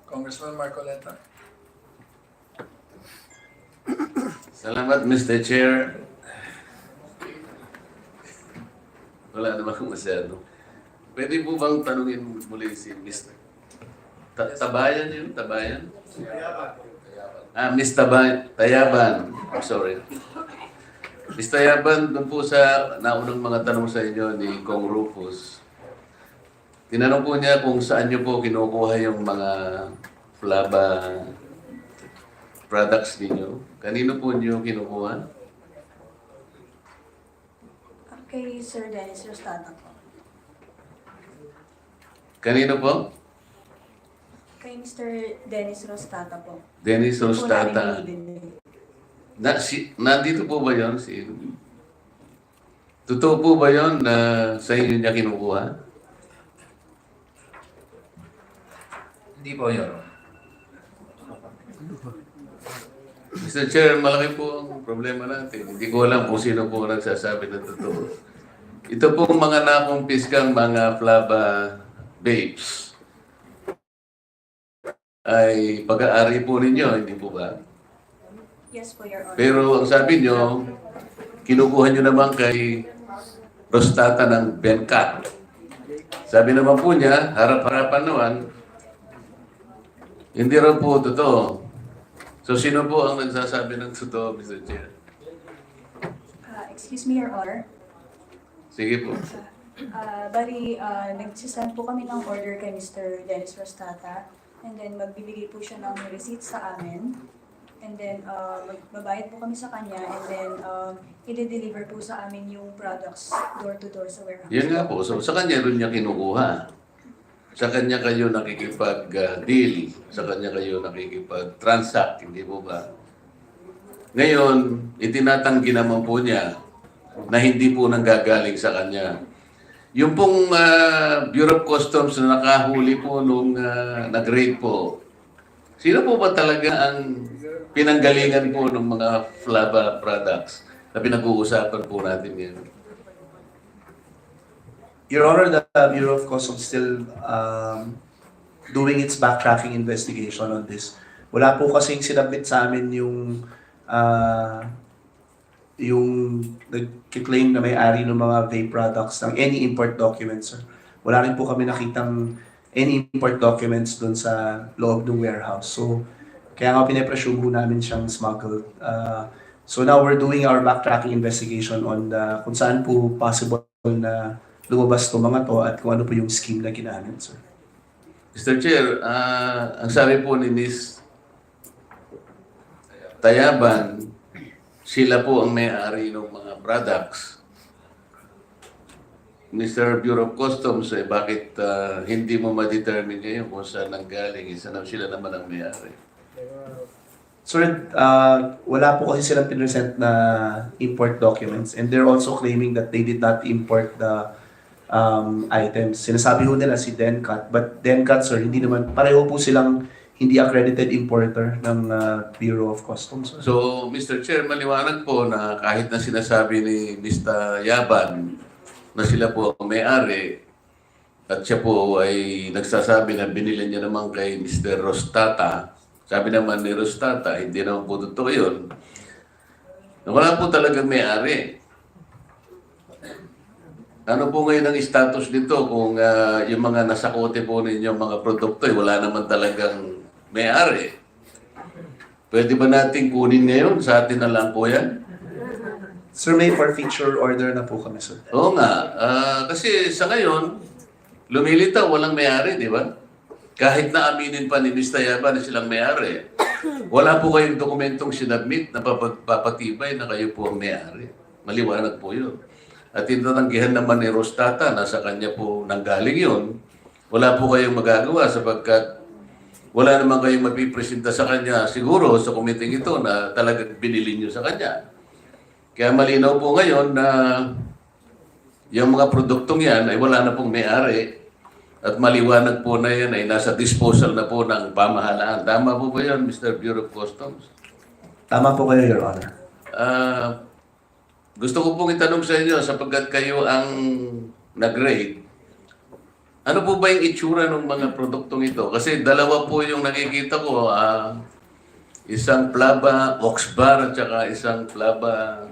Congressman Marcoleta. Salamat, Mr. Chair. Wala naman masyado. Pwede po bang tanungin muli si Mr. Tabayan yun? Tabayan? Miss Tayaban. I'm sorry. Miss Tayaban, doon po sa naunang mga tanong sa inyo ni Kong Rufus, tinanong po niya kung saan niyo po kinukuha yung mga flaba products ninyo. Kanino po niyo kinukuha? Kay Sir Dennis Rostata po. Kanino po? Kay Mr. Dennis Rostata po. Dennis Po namin Rostata. binibili. Nandito po ba yun? Totoo po ba yun na sa inyo niya kinukuha? Hindi po, Your Honor. Mr. Chair, malaki po ang problema natin. Hindi ko alam kung sino po ang nagsasabi ng totoo. Ito pong mga nakumpiskang mga flaba vapes ay pag-aari po ninyo, hindi po ba? Yes po, Your Honor. Pero ang sabi nyo, kinukuha nyo naman kay prostata ng Bencat. Sabi naman po niya, harap-harapan naman, hindi raw po totoo. So sino po ang nagsasabi ng totoo, Mr. Chair? Excuse me, Your Honor. Sige po. Nagsisend po kami ng order kay Mr. Dennis Rostata. And then, magbibigay po siya ng receipt sa amin. And then, magbabayad po kami sa kanya. And then, i-deliver po sa amin yung products door-to-door sa warehouse. Yan nga po. So sa kanya rin niya kinukuha. Sa kanya kayo nakikipag-deal. Sa kanya kayo nakikipag-transact. Hindi po ba? Ngayon, itinatanggi naman po niya na hindi po nanggagaling sa kanya. Yung pong Bureau of Customs na nakahuli po nung nag-raid po, sino po ba talaga ang pinanggalingan po ng mga flaba products na pinag-uusapan po natin ngayon? Your Honor, the Bureau of Customs still doing its backtracking investigation on this. Wala po kasing sinabit sa amin yung nag-claim na may-ari ng mga vape products ng any import documents, sir. Wala rin po kami nakitang any import documents dun sa loob ng warehouse. So, kaya nga pinapresume po namin siyang smuggled. So now we're doing our backtracking investigation on kung saan po possible na lumabas to mga to at kung ano po yung scheme na ginamit, sir. Mr. Chair, ang sabi po ni Ms. Tayaban, sila po ang may-ari ng mga products. Mr. Bureau of Customs, bakit hindi mo ma-determine ngayon kung saan nanggaling? Sila naman ang may-ari. Sir, wala po kasi silang pinresent na import documents and they're also claiming that they did not import the items. Sinasabi ho nila si Dencat, but Dencat, sir, hindi naman, pareho po silang hindi accredited importer ng Bureau of Customs. So, Mr. Chair, maliwanag po na kahit na sinasabi ni Mr. Yaban na sila po ang may-ari at siya po ay nagsasabi na binili niya naman kay Mr. Rostata, sabi naman ni Rostata, hindi naman po totoo yun, na wala po talagang may-ari. Ano po ngayon ang status nito kung yung mga nasakote po ninyo mga produkto ay wala naman talagang may-ari? Pwede ba natin kunin ngayon? Sa atin na lang po yan? Sir, may forfeiture order na po kami, sir. Oo nga. Kasi sa ngayon, lumilitaw, walang may-ari, di ba? Kahit na aminin pa ni Mr. Yaba na silang may-ari, wala po kayong dokumentong sinabmit na papatibay na kayo po ang may-ari. Maliwanag po yun. At tinatanggihan naman ni Rostata na sa kanya po nanggaling yun, wala po kayong magagawa sapagkat wala naman kayong mapipresenta sa kanya siguro sa committee ito na talagang binili nyo sa kanya. Kaya malinaw po ngayon na yung mga produktong yan ay wala na pong may-ari at maliwanag po na yan ay nasa disposal na po ng pamahalaan. Tama po ba yan, Mr. Bureau of Customs? Tama po kayo, Your Honor. Gusto ko pong itanong sa inyo sapagkat kayo ang nag-rate. Ano po ba yung itsura ng mga produktong ito? Kasi dalawa po yung nakikita ko. Isang flaba Oxbar at saka isang flaba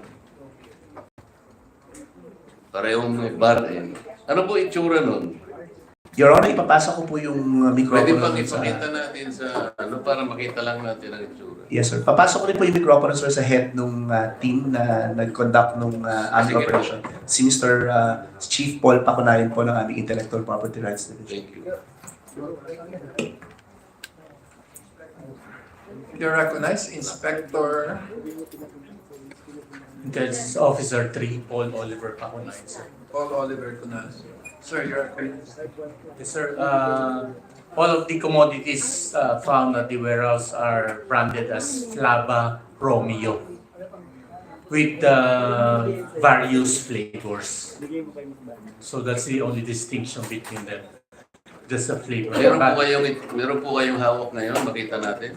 parehong bar. Ano po itsura nun? Your Honor, ipapasa ko po yung Pwede microphone. pang ipakita natin sa para makita lang natin ang itsura. Yes, sir. Papasok ko rin po yung microphone, sir, sa head ng team na nag-conduct ng aming Sige. operation. Si Mr. Chief Paul Pacunayan po ng aming Intellectual Property Rights Division. Thank you. You recognize Inspector Intelligence Officer 3, Paul Oliver Pacunayan, sir. Paul Oliver Cunas. Sir, you recognize. Yes, sir. All of the commodities found at the warehouse are branded as Flava Romeo with various flavors. So that's the only distinction between them. Just a flavor. Meron po kayong hawak ngayon, makita natin.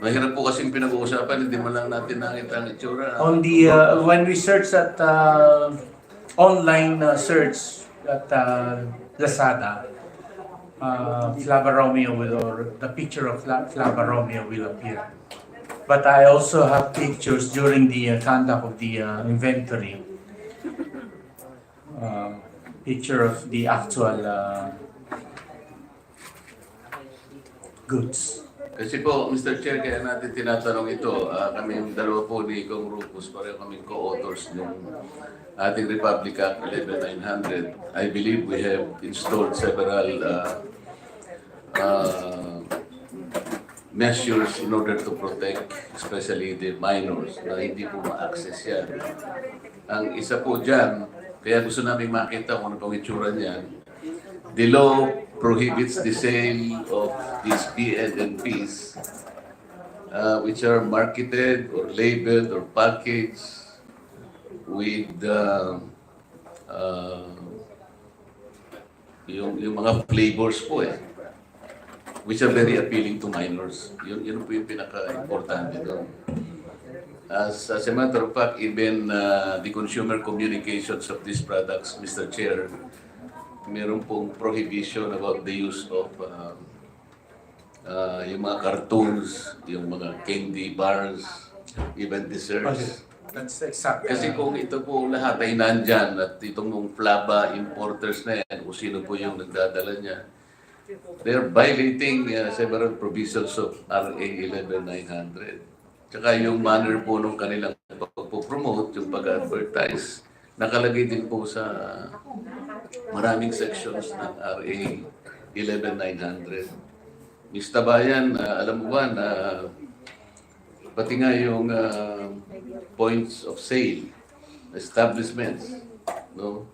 Mahirap po kasing pinag-uusapan, hindi man lang natin nakita ang itsura. On the when we search at online search at Lazada, Flava Romeo will, or the picture of Flava Romeo will appear. But I also have pictures during the conduct of the inventory. Picture of the actual goods. Kasi po, Mr. Chair, kaya natin tinatanong ito, kami yung dalawa po ni Kong Rufus, pareho kaming co-authors ng ating Republic Act 11900. I believe we have installed several measures in order to protect especially the minors na hindi po ma-access yan. Ang isa po dyan, kaya gusto namin makita kung ano pang itsura niyan, the law prohibits the sale of these PNPs which are marketed or labeled or packaged with yung mga flavors po which are very appealing to minors. Yun po yung pinaka-importante doon. As a matter of fact, even the consumer communications of these products, Mr. Chair, meron pong prohibition about the use of yung mga cartoons, yung mga candy bars, even desserts. That's exactly. Kasi kung ito po lahat ay nandyan at itong mga Flava importers na yan, kung sino po yung nagdadala niya, they're violating several provisions of RA 11900. Tsaka yung manner po nung kanilang pagpo-promote, yung pag-advertise, nakalagay din po sa maraming sections ng RA 11900. Ms. Tabayan, alam mo ba na pati nga yung points of sale, establishments, no?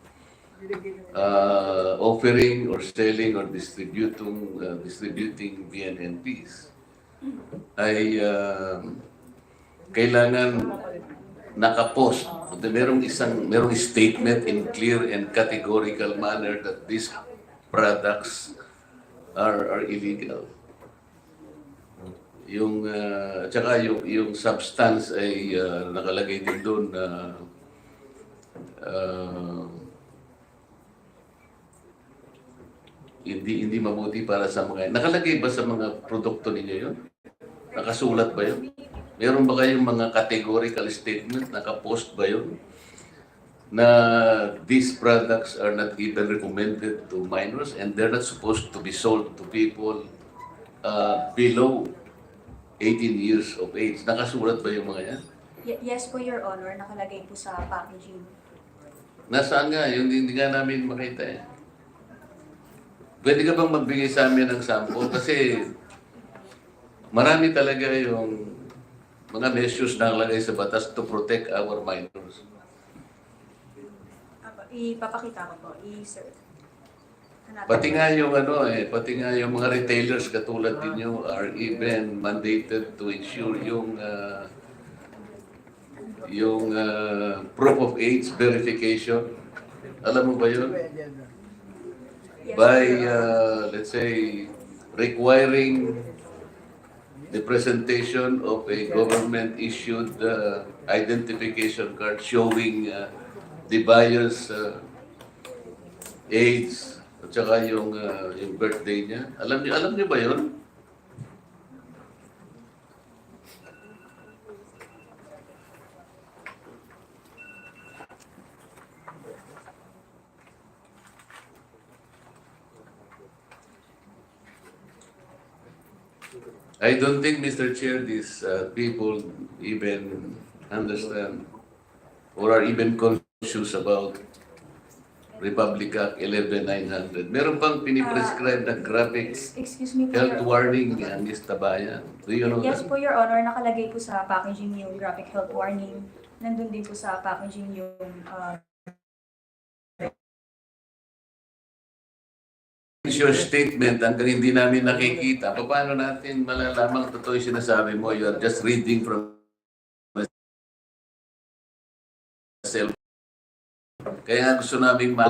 Offering or selling or distributing VNNPs ay kailangan nakapost. Merong statement in clear and categorical manner that these products are illegal. Tsaka yung substance ay nakalagay din doon na hindi mabuti para sa mga. Nakalagay ba sa mga produkto ninyo yun? Nakasulat ba yun? Meron ba kayong mga categorical statement? Nakapost ba yun? Na these products are not even recommended to minors and they're not supposed to be sold to people below 18 years of age. Nakasulat ba yung mga yan? Yes po, Your Honor. Nakalagay po sa packaging. Nasaan nga? Yung hindi nga namin makita Pwede ka bang magbigay sa amin ng sample? Kasi marami talaga yung mga measures na nakalagay sa batas to protect our minors. Ipapakita ko po. Sir. Pati nga yung pati nga yung mga retailers katulad ninyo are even mandated to ensure yung proof of age verification. Alam mo ba yun? By let's say requiring the presentation of a government issued identification card showing the buyer's age at saka yung birthday niya. Alam niyo ba yun? I don't think, Mr. Chair, these people even understand or are even conscious about Republic Act 11900. Meron pang piniprescribe na graphics Excuse me po, health Your warning, Ms. Tabayan. Do you know Yes that? po, Your Honor. Nakalagay po sa packaging yung graphic health warning. Nandun din po sa packaging yung Your statement hanggang hindi namin nakikita, paano natin malalamang totoo yung sinasabi mo? You are just reading from myself. Kaya gusto namin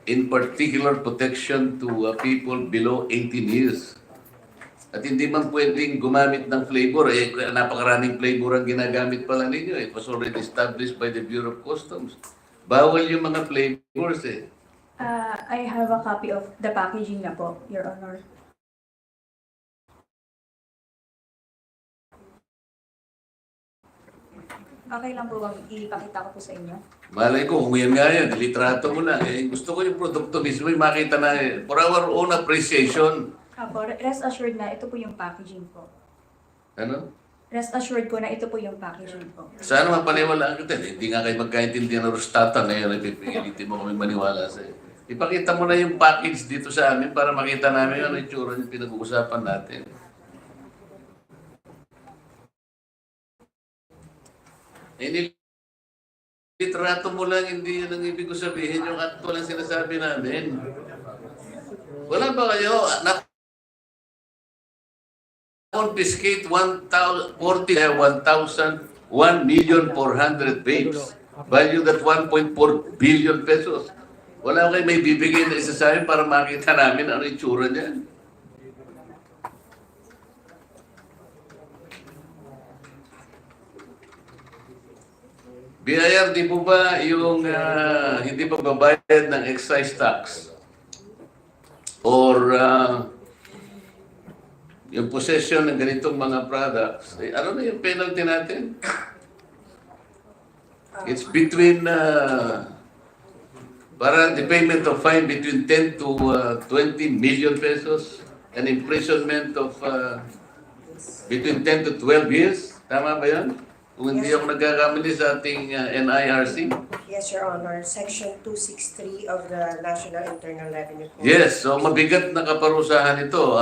in particular protection to people below 18 years. At hindi man pwedeng gumamit ng flavor. Napakaraming flavor ang ginagamit pala ninyo. It was already established by the Bureau of Customs. Bawal yung mga flavors eh. I have a copy of the packaging na po, Your Honor. Okay lang po bang ipakita ko po sa inyo? Malay ko, kung yan nga yan, litrato mo lang. Gusto ko yung produkto mismo, yung makita na for our own appreciation. Apo, rest assured na ito po yung packaging po. Ano? Rest assured po na ito po yung packaging po. Sana mapaniwalaan kita. Hindi nga kayo magkaintindihan ng Rostata ngayon, ipipilitin mo kami maniwala sa'yo. Ipakita mo na yung package dito sa amin para makita namin ano yung tsura yung pinag-uusapan natin. Litrato mo lang, hindi yun ang ibig ko sabihin, yung actual ang sinasabi namin. Wala ba kayo? Confiscate 1,400 vapes, valued at 1.4 billion pesos. Wala kayo may bibigay na isa sa amin para makita namin ano yung tsura niyan. BIR, di po ba yung hindi pagbabayad ng excise tax or yung possession ng ganitong mga products, ano na yung penalty natin? It's between para the payment of fine between 10 to 20 million pesos and imprisonment of between 10 to 12 years. Tama ba yan? Kung hindi ako nagkakamali sa ating NIRC. Yes, Your Honor. Section 263 of the National Internal Revenue Code. Yes, so mabigat na kaparusahan ito.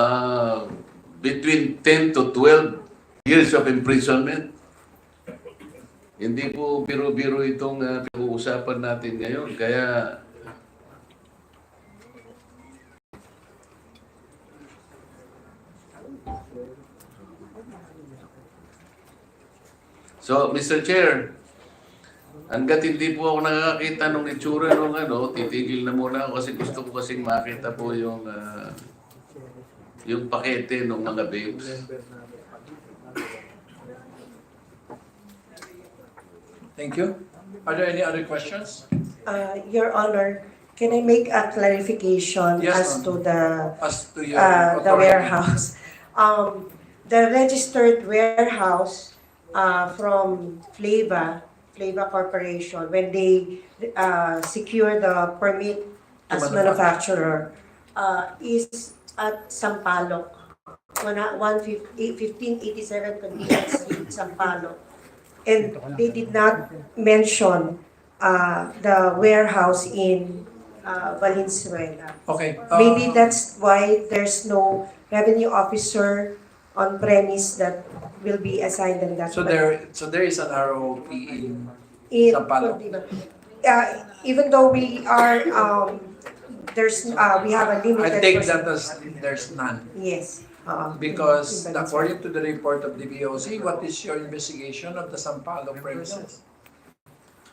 Between 10 to 12 years of imprisonment. Hindi po biro-biro itong pinag-uusapan natin ngayon. Kaya so, Mr. Chair, hanggat hindi po ako nakakita nung itsura nung titigil na muna ako kasi gusto ko kasing makita po yung pakete ng mga vapes. Thank you. Are there any other questions? Your Honor, can I make a clarification Yes, as to the your the authority. warehouse? The registered warehouse from Flava Corporation, when they secure the permit as manufacturer, is at Sampaloc, 1587 Convenience Street, Sampaloc. And they did not mention the warehouse in Valenzuela. Okay. Maybe that's why there's no revenue officer on premise that will be assigned in that. So there is an ROP in In Sampaloc. even though we are we have a limited. I take that as there's none. Yes. Because according to the report of the BOC, what is your investigation of the Sampaloc premises?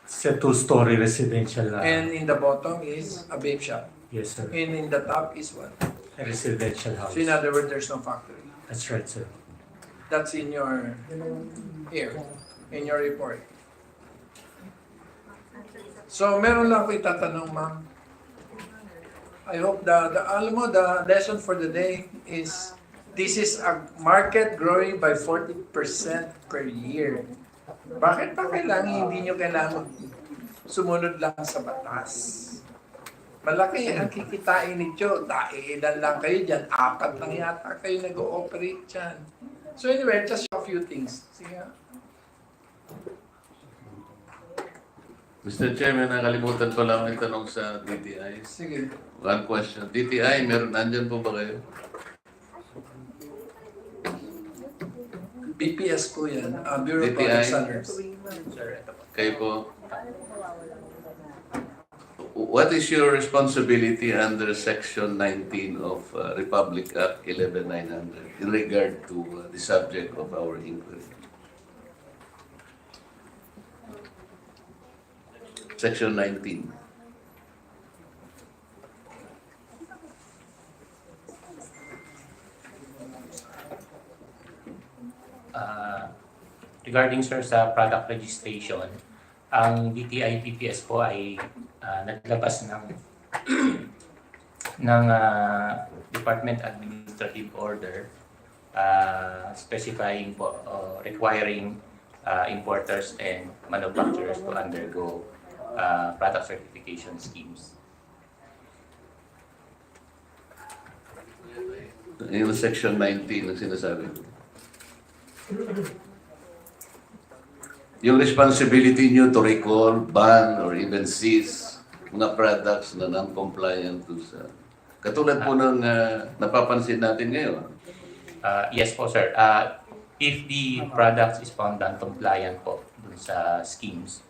It's a two-story residential. And in the bottom is a vape shop. Yes, sir. And in the top is what? A residential house. So in other words, there's no factory. That's right, sir. That's in your in your report. So meron lang ako itatanong, ma'am. I hope alam mo, the lesson for the day is this is a market growing by 40% per year. Bakit pa hindi nyo kailangan sumunod lang sa batas? Malaki ang kikitain ninyo. Ilan lang kayo dyan. 4 lang yata kayo nag-ooperate dyan. So anyway, just a few things. Sige. Mr. Chairman, nakalimutan ko lang yung tanong sa DTI. Sige. One question. DTI, nandyan po ba kayo? BPS po yan. Bureau of DTI. Product Standards. Kayo po. What is your responsibility under Section 19 of Republic Act 11900 in regard to the subject of our inquiry? Section 19. regarding sir sa product registration, ang DTI PPS po ay naglabas ng Department Administrative Order specifying po requiring importers and manufacturers to undergo product certification schemes. Yung section 19 ang sinasabi. Yung responsibility nyo to recall, ban, or even seize mga products na non-compliant to sa... Katulad po ng napapansin natin ngayon. Yes po sir. If the product is found non-compliant po dun sa schemes,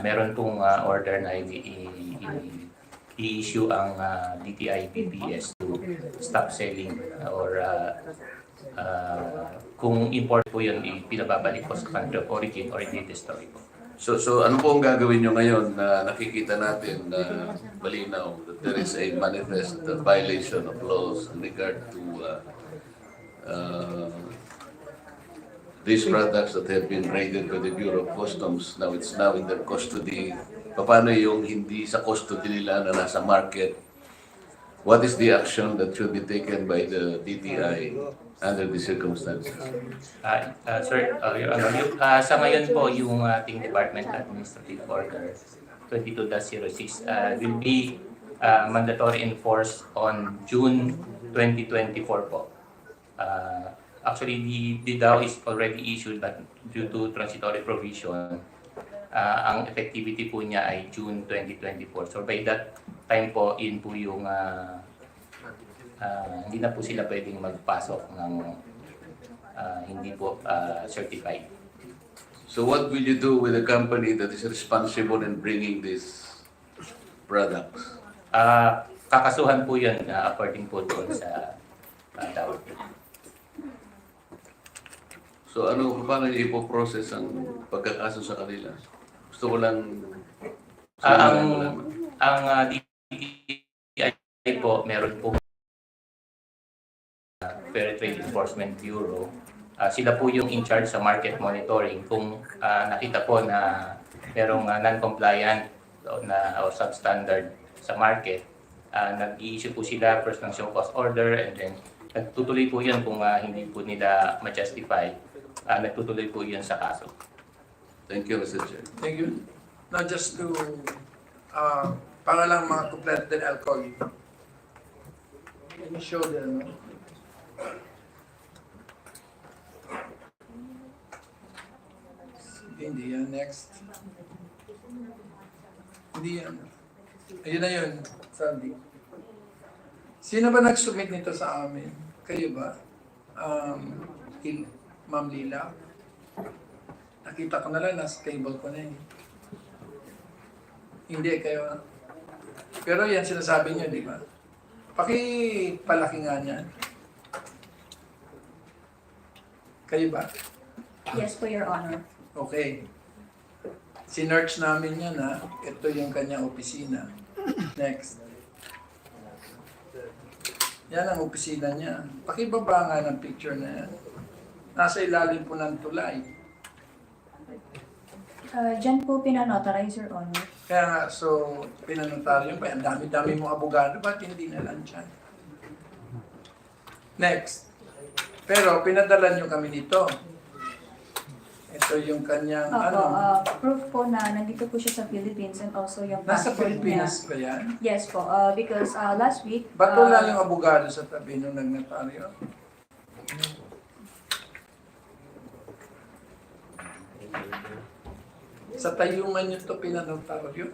meron pong order na i-issue ang DTI PPS to stop selling or kung import po yun, pinababalik po sa country of origin or i-destroy po. So ano po ang gagawin nyo ngayon na nakikita natin na malinaw that there is a manifest violation of laws in regard to these products that have been raided by the Bureau of Customs. Now it's now in their custody. Paano yung hindi sa custody nila na nasa market? What is the action that should be taken by the DTI under the circumstances? Sir, Your Honor, sa ngayon po yung ating Department Administrative Order 22-06 will be mandatory enforced on June 2024 po. Actually, the DAO is already issued but due to transitory provision, ang effectivity po niya ay June 2024. So by that time po, yun po yung hindi na po sila pwedeng magpasok ng hindi po certified. So what will you do with the company that is responsible in bringing these products? Kakasuhan po yun according po doon sa DAO. So paano niyo ipoprocess ang pagkakaso sa kanila? Gusto ko lang ang DTI po meron po Fair Trade Enforcement Bureau. Sila po yung in charge sa market monitoring. Kung nakita po na merong non-compliant o substandard sa market, nag-i-issue po sila first ng show cause order and then nagtutuloy po yun kung hindi po nila ma-justify. Nagtutuloy po yun sa kaso. Thank you, Mr. Chair. Thank you. Now just to para lang mga completed alcohol. Let me show them. Hindi yan. Next. Hindi yan. Ayun na yun, Sandy. Sino ba nag-submit nito sa amin? Kayo ba? Ma'am Lila? Nakita ko na lang, nasa table ko na yun. Hindi kayo. Pero yan sinasabi niyo, di ba? Pakipalaki nga niyan. Kayo ba? Yes po, Your Honor. Okay. Sinearch namin yan ha. Ito yung kanyang opisina. Next. Yan ang opisina niya. Pakibaba nga ng picture na yan. Nasa ilalim po ng tulay. Diyan po pinanotarize, Your Honor. Kaya nga, so, pinanotaryo pa. Ang dami-dami mong abogado. Ba't hindi na lang dyan? Next. Pero, pinadala nyo kami nito. Ito yung kanyang, Proof po na nandito po siya sa Philippines and also yung Nasa passport Pilipinas niya. ba yan? Yes po, because last week... Ba't wala yung abogado sa tabi nung nagnotaryo? Sa tayungan nyo ito pinanotaryo?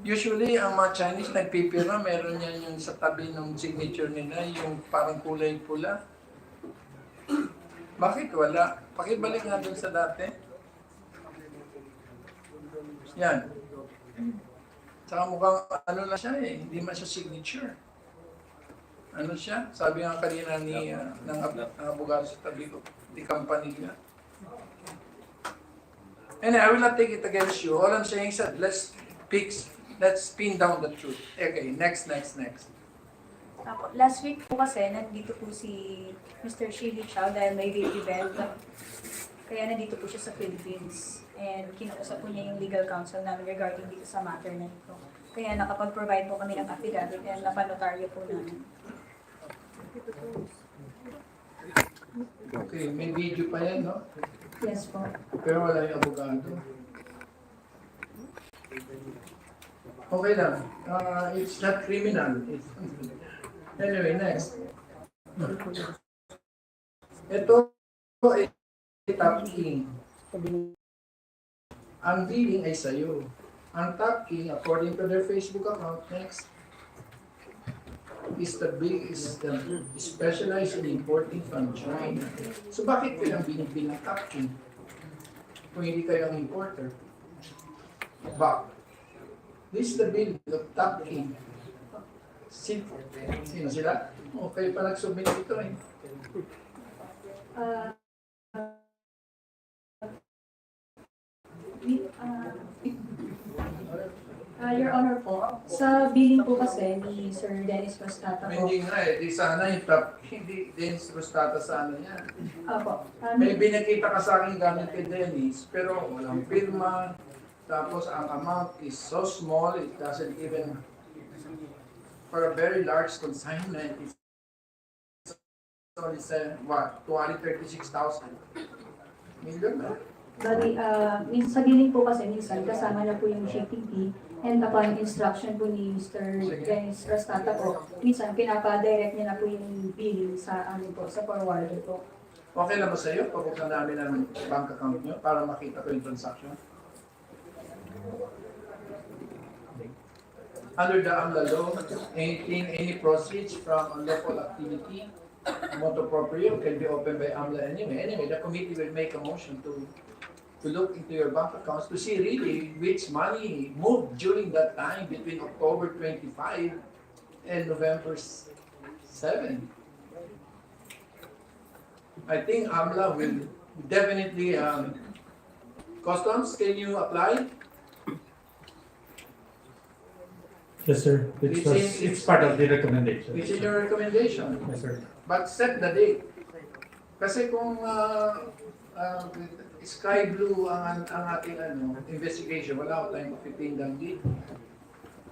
Usually, ang mga Chinese nagpipira, meron yan yung sa tabi ng signature nila, yung parang kulay pula. Bakit wala? Pakibalik nga dun sa dati. Yan. Tsaka mukhang ano na siya eh, hindi man siya signature. Ano siya? Sabi nga kanina ng abogado sa tabi ko, the company niya. And I will not take it against you. All I'm saying is that let's pin down the truth. Okay, next. Last week po kasi, nandito po si Mr. Shili Chow dahil may vape event. Kaya nandito po siya sa Philippines. And kinausap po niya yung legal counsel namin regarding dito sa matter na ito. Kaya nakapag-provide po kami ng affidavit and napanotaryo po namin. Okay, may video pa yan, no? Yes po. Pero wala yung abogado. Okay lang. It's not criminal. Anyway, next. Ito ay top king. Ang billing ay sa'yo. Ang top king, according to their Facebook account, next, is the specialized in importing from China. So bakit kailang binibil ng top king? Kung hindi kayo ang importer. But, this is the bill of top king. Sino sila? Okay pa nag-submit ito eh. Your Honor po, sa billing po kasi ni Sir Dennis Prostata po. Hindi nga eh, di sana yung top king, hindi Dennis Prostata sana yan. Opo. May binakita ka sa akin gamit kay Dennis, pero walang firma. Tapos ang amount is so small, it doesn't even, for a very large consignment, it's only what, 236,000 million na? Bali, sa billing po kasi minsan kasama na po yung shipping fee and upon instruction po ni Mr. Dennis Prostata po, minsan pinapa-direct niya na po yung billing sa amin po, sa forwarder po. Okay lang ba sa iyo? Pabuksan namin ang bank account nyo para makita ko yung transaction. Under the AMLA law, any proceeds from unlawful activity, motu proprio, can be opened by AMLA anyway. Anyway, the committee will make a motion to look into your bank accounts to see really which money moved during that time between October 25 and November 7. I think AMLA will definitely, Customs, can you apply? Yes, sir. It's part of the recommendation. It's in your recommendation. Yes, sir. But set the date. Kasi kung sky blue ang ating investigation, wala ko tayong mapipindang date.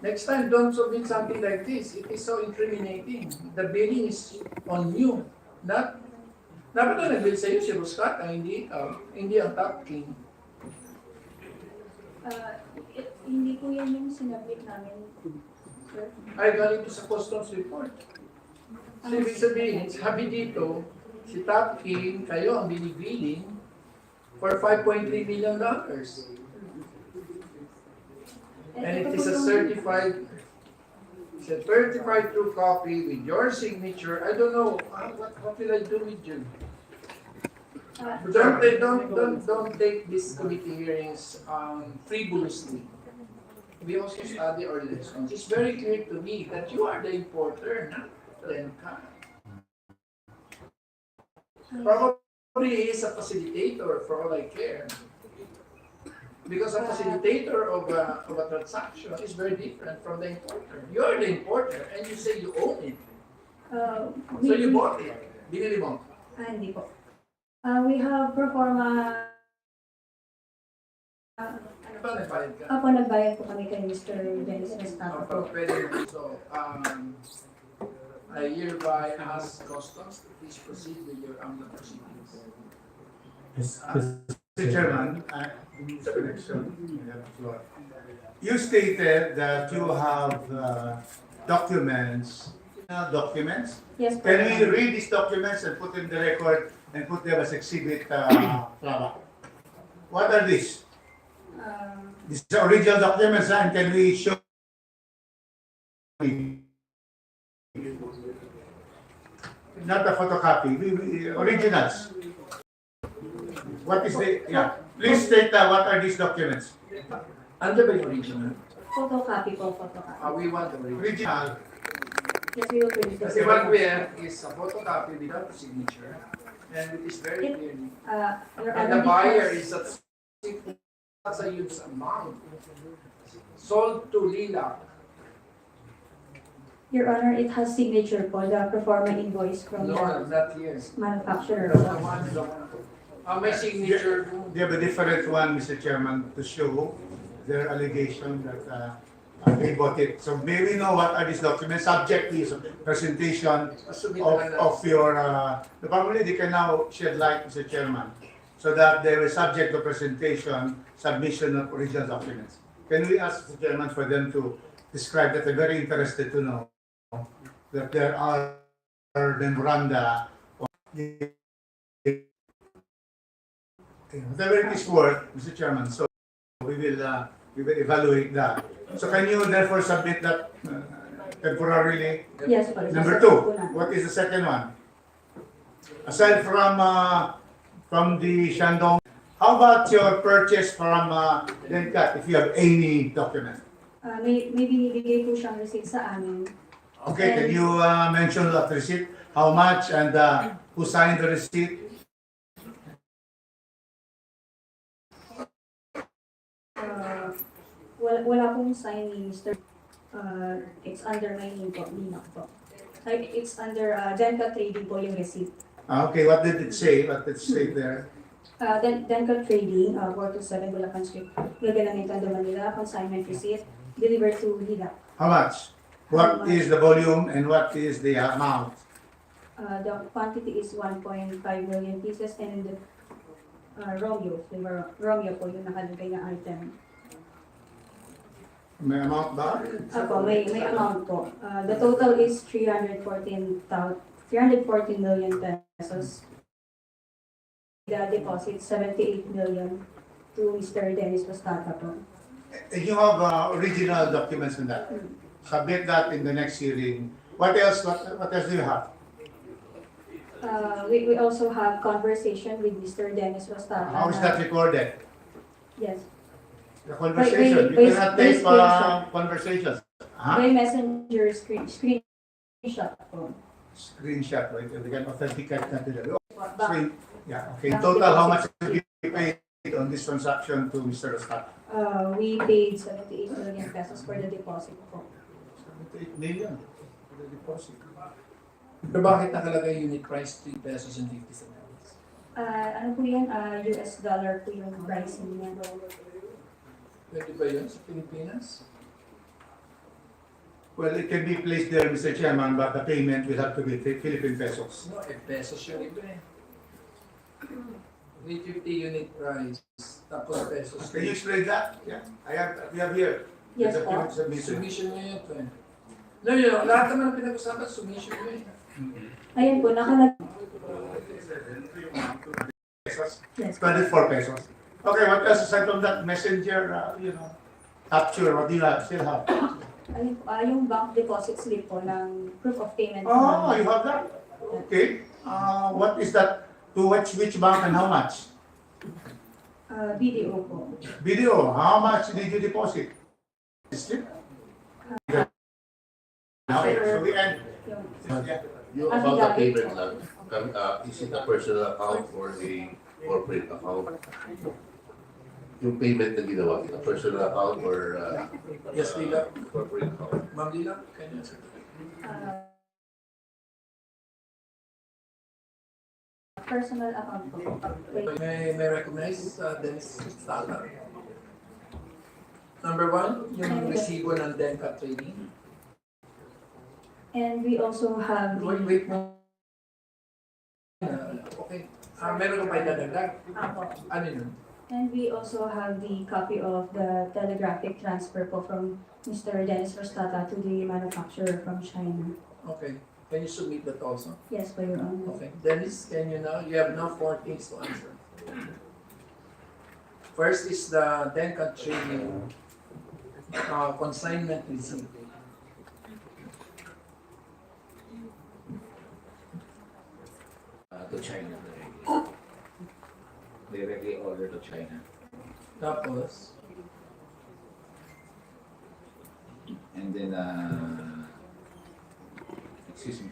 Next time, don't submit something like this. It is so incriminating. The billing is on you. Dapat na nag-bill sa'yo si Roscat, hindi ang top king. Hindi po yan yung sinabit namin, sir. Ay, galing to sa customs report. So, ibig sabihin, sabi dito, si Top King, kayo ang binibiling for $5.3 million. And it is a certified true copy with your signature. I don't know, what will I do with you? Don't take these committee hearings frivolously. We also study our lessons. It's very clear to me that you are the importer, not Lenka. Probably he is a facilitator for all I care. Because a facilitator of a transaction is very different from the importer. You are the importer and you say you own it. So you bought it. Binili mo. Hindi po. We have performa. Ano ba, nagbayad ka? Ako nagbayad po kami kay Mr. Dennis Prostata po. So, I hereby ask Customs to please proceed with your AMLA proceedings. Yes, Mr. Chairman, Mr. Connection, you have the floor. You stated that you have documents. Yes, po. Can we read these documents and put in the record and put them as exhibit, Flava? What are these? These are original documents, and can we show? Not a photocopy, originals. What is the, please state what are these documents? Ano ba yung original? Photocopy po, photocopy. We want the original. Original. Yes, we will print Kasi what we have is a photocopy without a signature, and it is very clearly. Your And the buyer is at such a huge amount. Sold to Lilac. Your Honor, it has signature po, the performa invoice from No, the not here. manufacturer. My signature. They have a different one, Mr. Chairman, to show their allegation that they bought it. So may we know what are these documents? Subject is presentation of your, probably they can now shed light, Mr. Chairman, so that they will subject to presentation, submission of original documents. Can we ask the Chairman for them to describe that? I'm very interested to know that there are memoranda of whatever it is worth, Mr. Chairman. So we will evaluate that. So can you therefore submit that temporarily? Yes po. Number two, what is the second one? Aside from the Shandong, how about your purchase from Denkat, if you have any document? May binibigay po siyang receipt sa amin. Okay, can you mention that receipt? How much and who signed the receipt? Wala pong sign ni Mr. It's under my name po, Nina po. Like, it's under Denka Trading po yung receipt. Okay, what did it say? What did it say there? Denka Trading, 427 Bulacan Street, Gagalamin, Tondo, Manila, consignment receipt, delivered to Hinahanap. How much? What is the volume and what is the amount? The quantity is 1.5 million pieces and Romeo, flavor Romeo po yung nakalagay na item. May amount ba? Apo, may amount po. The total is 314 million pesos. The deposit, 78 million to Mr. Dennis Postata po. And you have original documents on that. Submit that in the next hearing. What else? What else do you have? We also have conversation with Mr. Dennis Postata. How is that recorded? Yes. The conversation. You cannot take conversations. By messenger screenshot po. Screenshot, right? We can authenticate that to the Back. Yeah. Okay. In total, how much did you pay on this transaction to Mr. Ostata? We paid 78 million pesos for the deposit po. 78 million for the deposit. Pero bakit nakalagay unit price 3 pesos and 50 cents? Ano po yan? US dollar po yung pricing niya. Pwede ba yun sa Pilipinas? Well, it can be placed there, Mr. Chairman, but the payment will have to be Philippine pesos. No, pesos yung iba eh. 350 unit price, tapos pesos. Can you explain that? Yeah, we have here. Yes, The po. document submission. Submission nyo yun ito eh. No, yun, lahat naman ang pinag-usapan, submission nyo eh. Ayan po, nakalagay. Pesos? Yes. 24 pesos. Okay, what else aside from that messenger, capture, what do you have, still have? Ayun po, yung bank deposit slip po ng proof of payment. Oh, you have that? Okay. What is that? To which bank and how much? BDO po. Video, how much did you deposit? Slip? Okay, so we end. Yeah. Yung about the payment lang, is it a personal account or a corporate account? Yung payment na ginawa, a personal account or Yes, Lila. corporate account? Ma'am Lila, can you answer? Personal account po. Wait. May recognize Dennis Stala. Number 1, yung resibo ng Denka Trading. And we also have Wait mo. Okay. Meron ka pa idadagdag? Apo. Ano yun? And we also have the copy of the telegraphic transfer po from Mr. Dennis Rostata to the manufacturer from China. Okay. Can you submit that also? Yes, po, Your Honor. Okay. Dennis, can you now? You have now 4 things to answer. First is the Denka Trading consignment receipt. To China directly order to China. Tapos, And then, excuse me.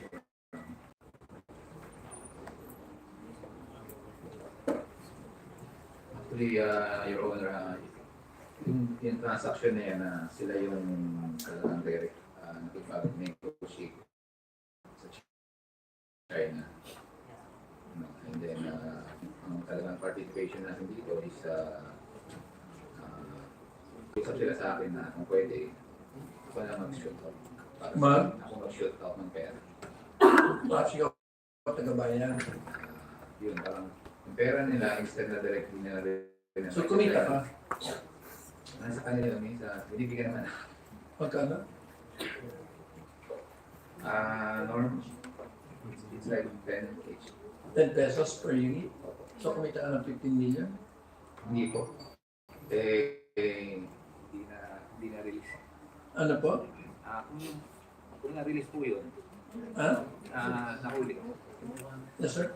Actually, Your Honor, yung transaction na yan, sila yung talagang direct nakipag-negotiate participation natin dito is usap sila sa akin na kung pwede, ako na mag-shoot out. Ako mag-shoot out ng pera. Actually, ako taga-bayan. Yun, parang yung pera nila, instead na direct nila rin. So, kumita ka? Nasa kanila kami, binibigyan naman. Magkano? Norm, it's like 10 each. 10 pesos per unit? So, kumita ka ng 15 million? Hindi po. Hindi na-release. Ano po? Kung na-release po yun, Ha? nahuli. Yes, sir?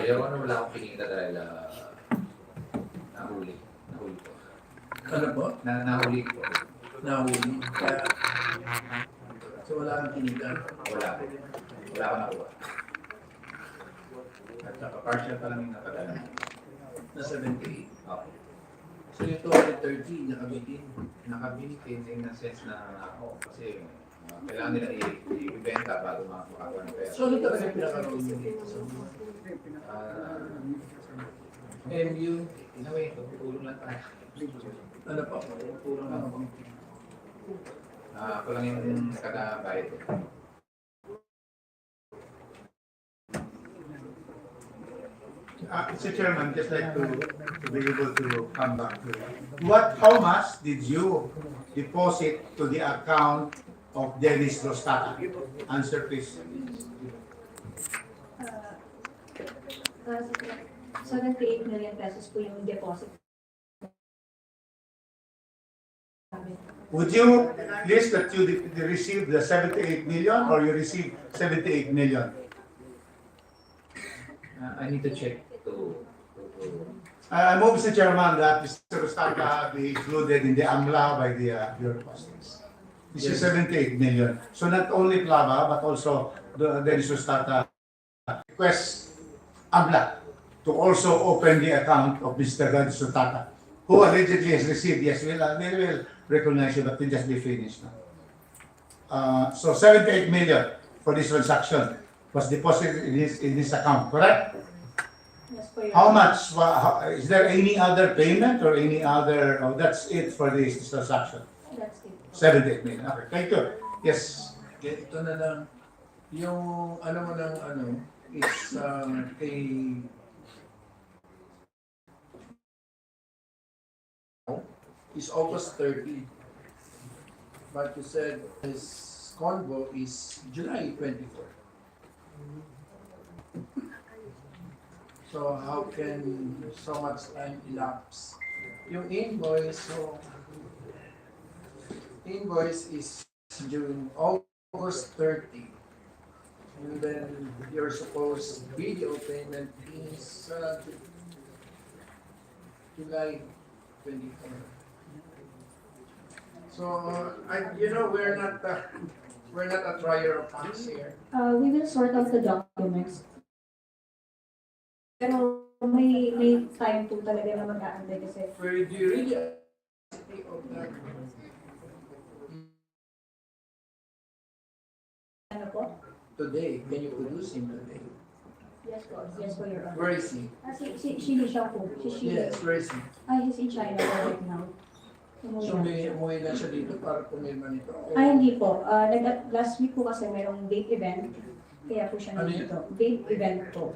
Yung ano, wala akong pinita dahil nahuli. Nahuli po. Ano po? Nahuli po. Nahuli. Kaya, so wala kang kinita. Wala po. Wala akong nakuha. At saka partial pa lang yung nakadala. Na 78. Okay. So yung 230, nakabitin. Nakabinitin in a sense na ako kasi kailangan nila i-ibenta bago makakuha ng pera. So ano talaga pinakaroon nyo dito? So, MU, in a way, tutulong lang tayo. ano po? Tutulong lang ako. Ako lang yung nakakabayad. Mr. Chairman, just like to be able to come back to how much did you deposit to the account of Dennis Rostata? Answer please. 78 million pesos po yung deposit. Would you list that you received the 78 million or you received 78 million? I need to check I move, Mr. Chairman, that Mr. Rostata be included in the AMLA by the Bureau of Customs. This is 78 million. So not only Plava, but also the Dennis Rostata requests AMLA to also open the account of Mr. Dennis Rostata, who allegedly has received, yes, we will recognize you, but we just be finished now. So 78 million for this transaction was deposited in this account, correct? Yes po, Your How Honor. much? Is there any other payment or any other? Oh, that's it for this transaction. That's it. 78 million. Okay, thank you. Yes. Okay, ito na lang. Yung ano mo ng ano, is is August 30. But you said his convo is July 24. So how can so much time elapse? Yung invoice, so invoice is June, August 30. And then your supposed video payment is July 24. So, we're not a trier of facts here. We will sort out the documents. Pero may time po talaga na mag-aantay kasi. Where do you really of that? Ano po? Today, can you produce him today? Yes po, Your Honor. Where is he? She siya po. Yes, where is he? He's in China right now. So umuwi na siya dito para pumirma nito? Hindi po. Last week po kasi merong vape event. Kaya po siya Ano nandito. Vape event po.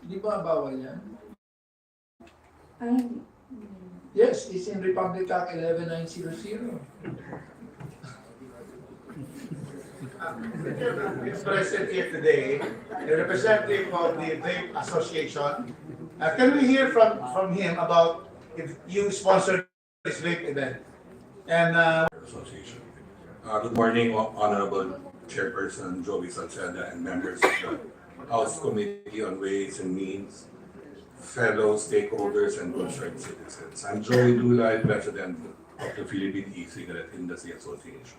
Di ba bawal yan? Hindi. Yes, it's in Republic Act 11900. It's present here today, the representative of the Vape Association. Can we hear from him about if you sponsored this vape event? And Association. Good morning, Honorable Chairperson Joey Salceda and members of the House Committee on Ways and Means, fellow stakeholders and concerned citizens. I'm Joey Dulay, President of the Philippine E-Cigarette Industry Association.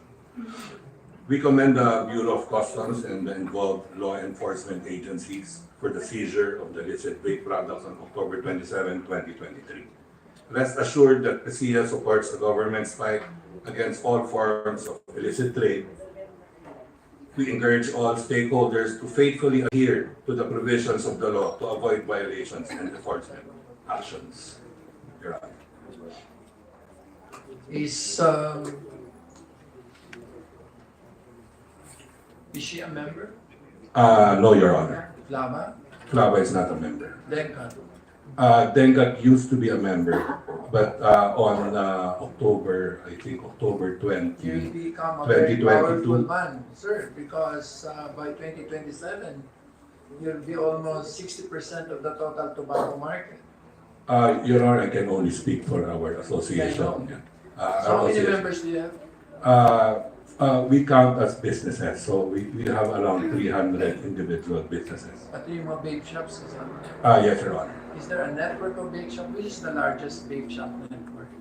We commend the Bureau of Customs and the involved law enforcement agencies for the seizure of the illicit vape products on October 27, 2023. Rest assured that PCA supports the government's fight against all forms of illicit trade. We encourage all stakeholders to faithfully adhere to the provisions of the law to avoid violations and enforcement actions. Your Honor. Is she a member? No, Your Honor. Flava? Flava is not a member. Denka? Dengat used to be a member, but on October, I think October 20, You become a very 2022. powerful man, sir, because by 2027, you'll be almost 60% of the total tobacco market. Your Honor, I can only speak for our association. Yeah, I know. Our So how many association. members do you have? We count as businesses, so we have around 300 individual businesses. Pati yung mga vape shops, is that? Yes, Your Honor. Is there a network of vape shop? Which is the largest vape shop network?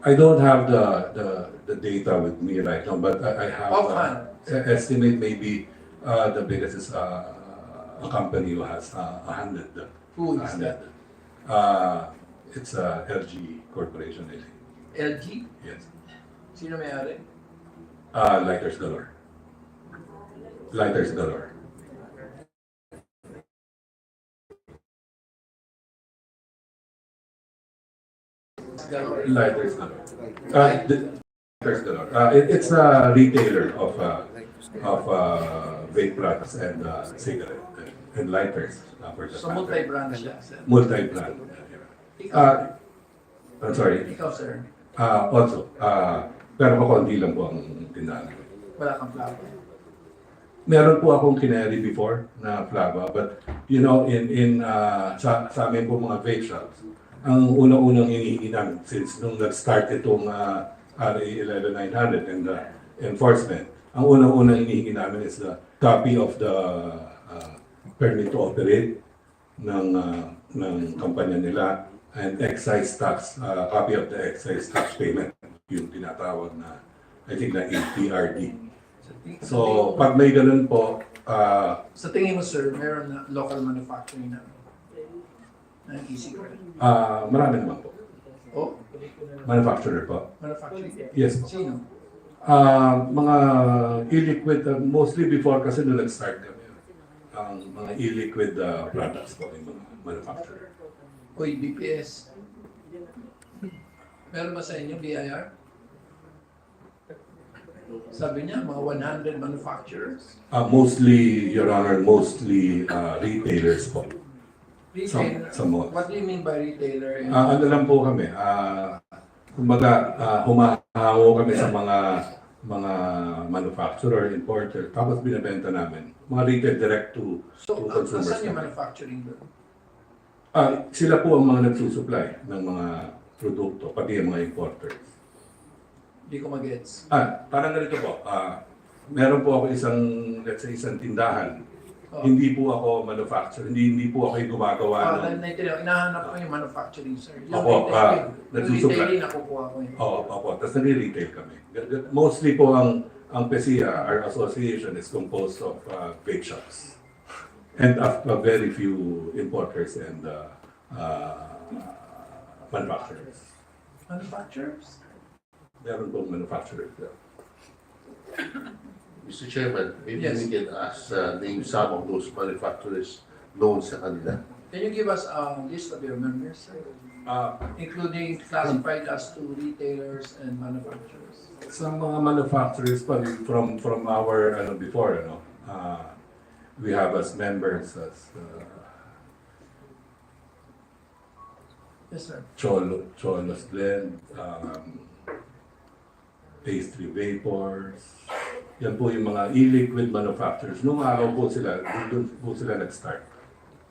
I don't have the data with me right now, but I have Offhand. estimate maybe the biggest is a company who has 100. Who is that? It's LG Corporation, I think. LG? Yes. Sino may-ari? Lighters Galore. Lighters Galore. Lighters Galore. Lighters Galore. It's a retailer of vape products and cigarette and lighters. For the So multi-brand siya, sir. Multi-brand. Ikaw, I'm sorry. ikaw, sir. Also, pero konti lang po ang tindahan. Wala kang flava. Meron po akong kineri before na Flava, but you know, sa amin po mga vape shops, ang unang-unang hinihingi namin since nung nag-start itong RA 11900 and the enforcement, ang unang-unang hinihingi namin is the copy of the permit to operate ng kampanya nila and excise tax, copy of the excise tax payment, yung tinatawag na, I think na APRD. So, pag may ganun po, Sa tingin mo, sir, meron na local manufacturing na ng e-cigarette? marami naman po. Oh, Manufacturer po. manufacturing? Yes po. Sino? Mga e-liquid, mostly before kasi nung nag-start kami, ang mga e-liquid products po yung mga manufacturer. Uy, BPS. Meron ba sa inyo BIR? Sabi niya, mga 100 manufacturers. Mostly, Your Honor, mostly retailers po. Retailer? Sa malls. What do you mean by retailer? Ano lang po kami, kumbaga humahango kami sa mga manufacturer, importer, tapos binibenta namin. Mga retail direct to consumers. Saan yung naman. manufacturing doon? Sila po ang mga nagsusupply ng mga produkto, pati ang mga importers. Hindi ko mag-gets. Parang ganito po, meron po ako let's say isang tindahan. Oh. Hindi po ako manufacturer, hindi po ako yung gumagawa ng... Naintindihan. Inahanap ko yung manufacturing, sir. Yung Opo, nagsusupply. retailing, nakukuha ko yun. Opo. Tapos nag-retail kami. Mostly po ang PESIA, our association, is composed of vape shops. And very few importers and manufacturers. Manufacturers? Meron pong manufacturers. Mr. Chairman, maybe Yes. we can ask, name some of those manufacturers known sa kanila. Can you give us a list of your members, sir? Including classified as to retailers and manufacturers? Sa mga manufacturers pa from our before, we have as members as Yes, sir. Cholos Blend, Pastry Vapors. Yan po yung mga e-liquid manufacturers. Noong araw po doon po sila nag-start.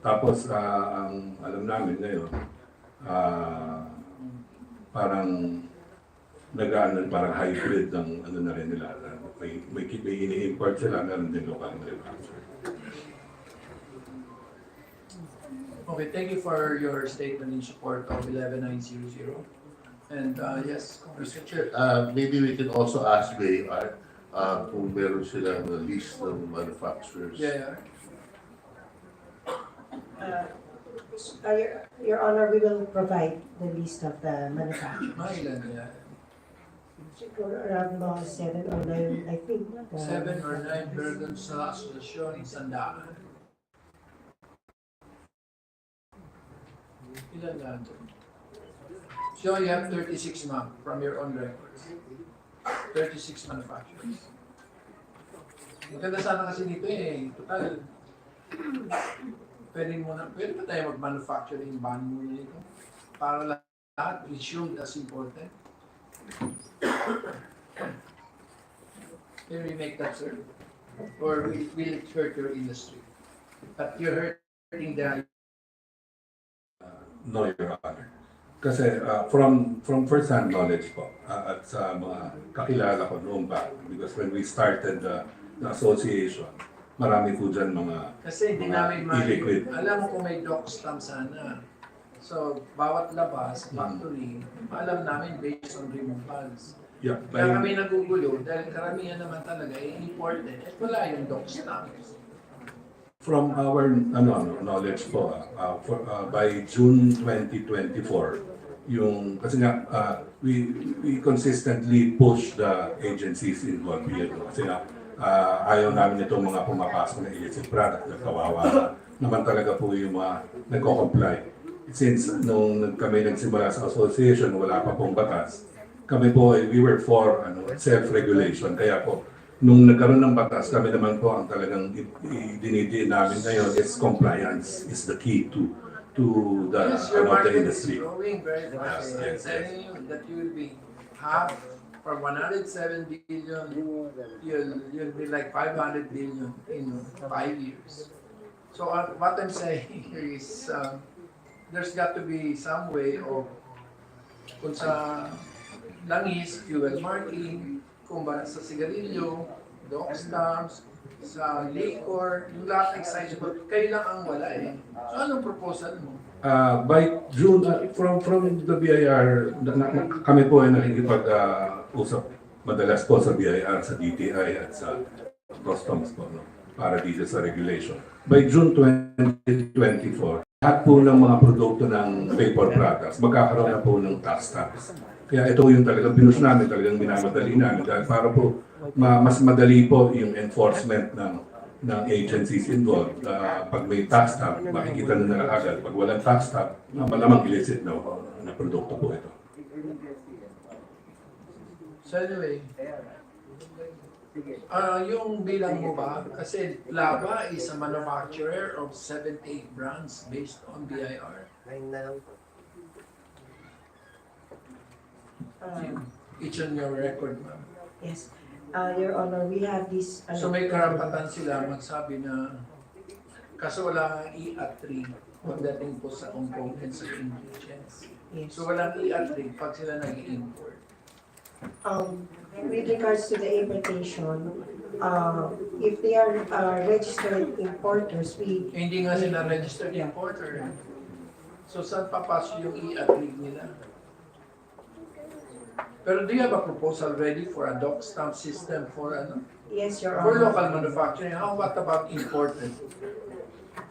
Tapos ang alam namin ngayon, parang parang hybrid ng na rin nila. May ini-import sila, meron din local manufacturer. Okay, thank you for your statement in support of 11900. And yes, Mr. Chair, maybe we can also ask Vape kung meron silang list ng manufacturers. Yeah. Your Honor, we will provide the list of the manufacturers. Mailan, yeah. Siguro around mga 7 or 9, I think. 7 or 9 pero dun sa asosasyon, 100. Ilan na ito? So you have 36 ma'am from your own records. 36 manufacturers. Maganda sana kasi dito total. Pwede ba tayo mag-manufacturing ban muna dito? Para lahat, issued as important. Can we make that, sir? Or will it hurt your industry? But you're hurting the... No, Your Honor. Kasi from first-hand knowledge po at sa mga kakilala ko noon pa, because when we started the association, marami po dyan mga Kasi hindi namin e-liquid. alam mo kung may doc stamp sana. So, bawat labas, factory, alam namin based on removals. Yeah, Kaya kami nagugulo dahil karamihan naman talaga imported at wala yung doc stamps. from our knowledge po, by June 2024, kasi nga, we consistently push the agencies involved here. Kasi nga, ayaw namin itong mga pumapasok na illicit product na kawawa naman talaga po yung mga nagko-comply. Since nung kami nagsimula sa association, wala pa pong batas, kami po, we were for self-regulation. Kaya po, nung nagkaroon ng batas, kami naman po ang talagang dinidiin namin ngayon is compliance is the key to the, Yes, your the market is industry. growing very fast. I'm telling you that you will be half from 107 billion, you'll be like 500 billion in 5 years. So what I'm saying here is there's got to be some way of kung sa langis, fuel marking, kung ba sa sigarilyo, doc stamps, sa liquor, yung lahat excise, kayo lang ang wala So anong proposal mo? By June, from the BIR, kami po ay nakikipag-usap madalas po sa BIR, sa DTI at sa customs po, para dito sa regulation. By June 2024, lahat po ng mga produkto ng vapor products, magkakaroon na po ng tax. Kaya ito yung talagang pinush namin, talagang minamadali namin dahil para po mas madali po yung enforcement ng agencies involved. Pag may tax tab, makikita na nila agad. Pag walang tax tab, malamang illicit na produkto po ito. So anyway, yung bilang mo ba, kasi Lava is a manufacturer of 7-8 brands based on BIR. Each on your record, ma'am. Yes. Your Honor, we have this... So may karapatan sila magsabi na kaso wala ang E-at-3 pagdating po sa components sa ingredients. Yes. So walang E-at-3 pag sila nag-import. With regards to the importation, if they are registered importers, Hindi nga sila registered importer. So saan papasok yung E-at-3 nila? Pero do you have a proposal ready for a doc stamp system for Yes, Your for Honor. local manufacturing? How what about imported?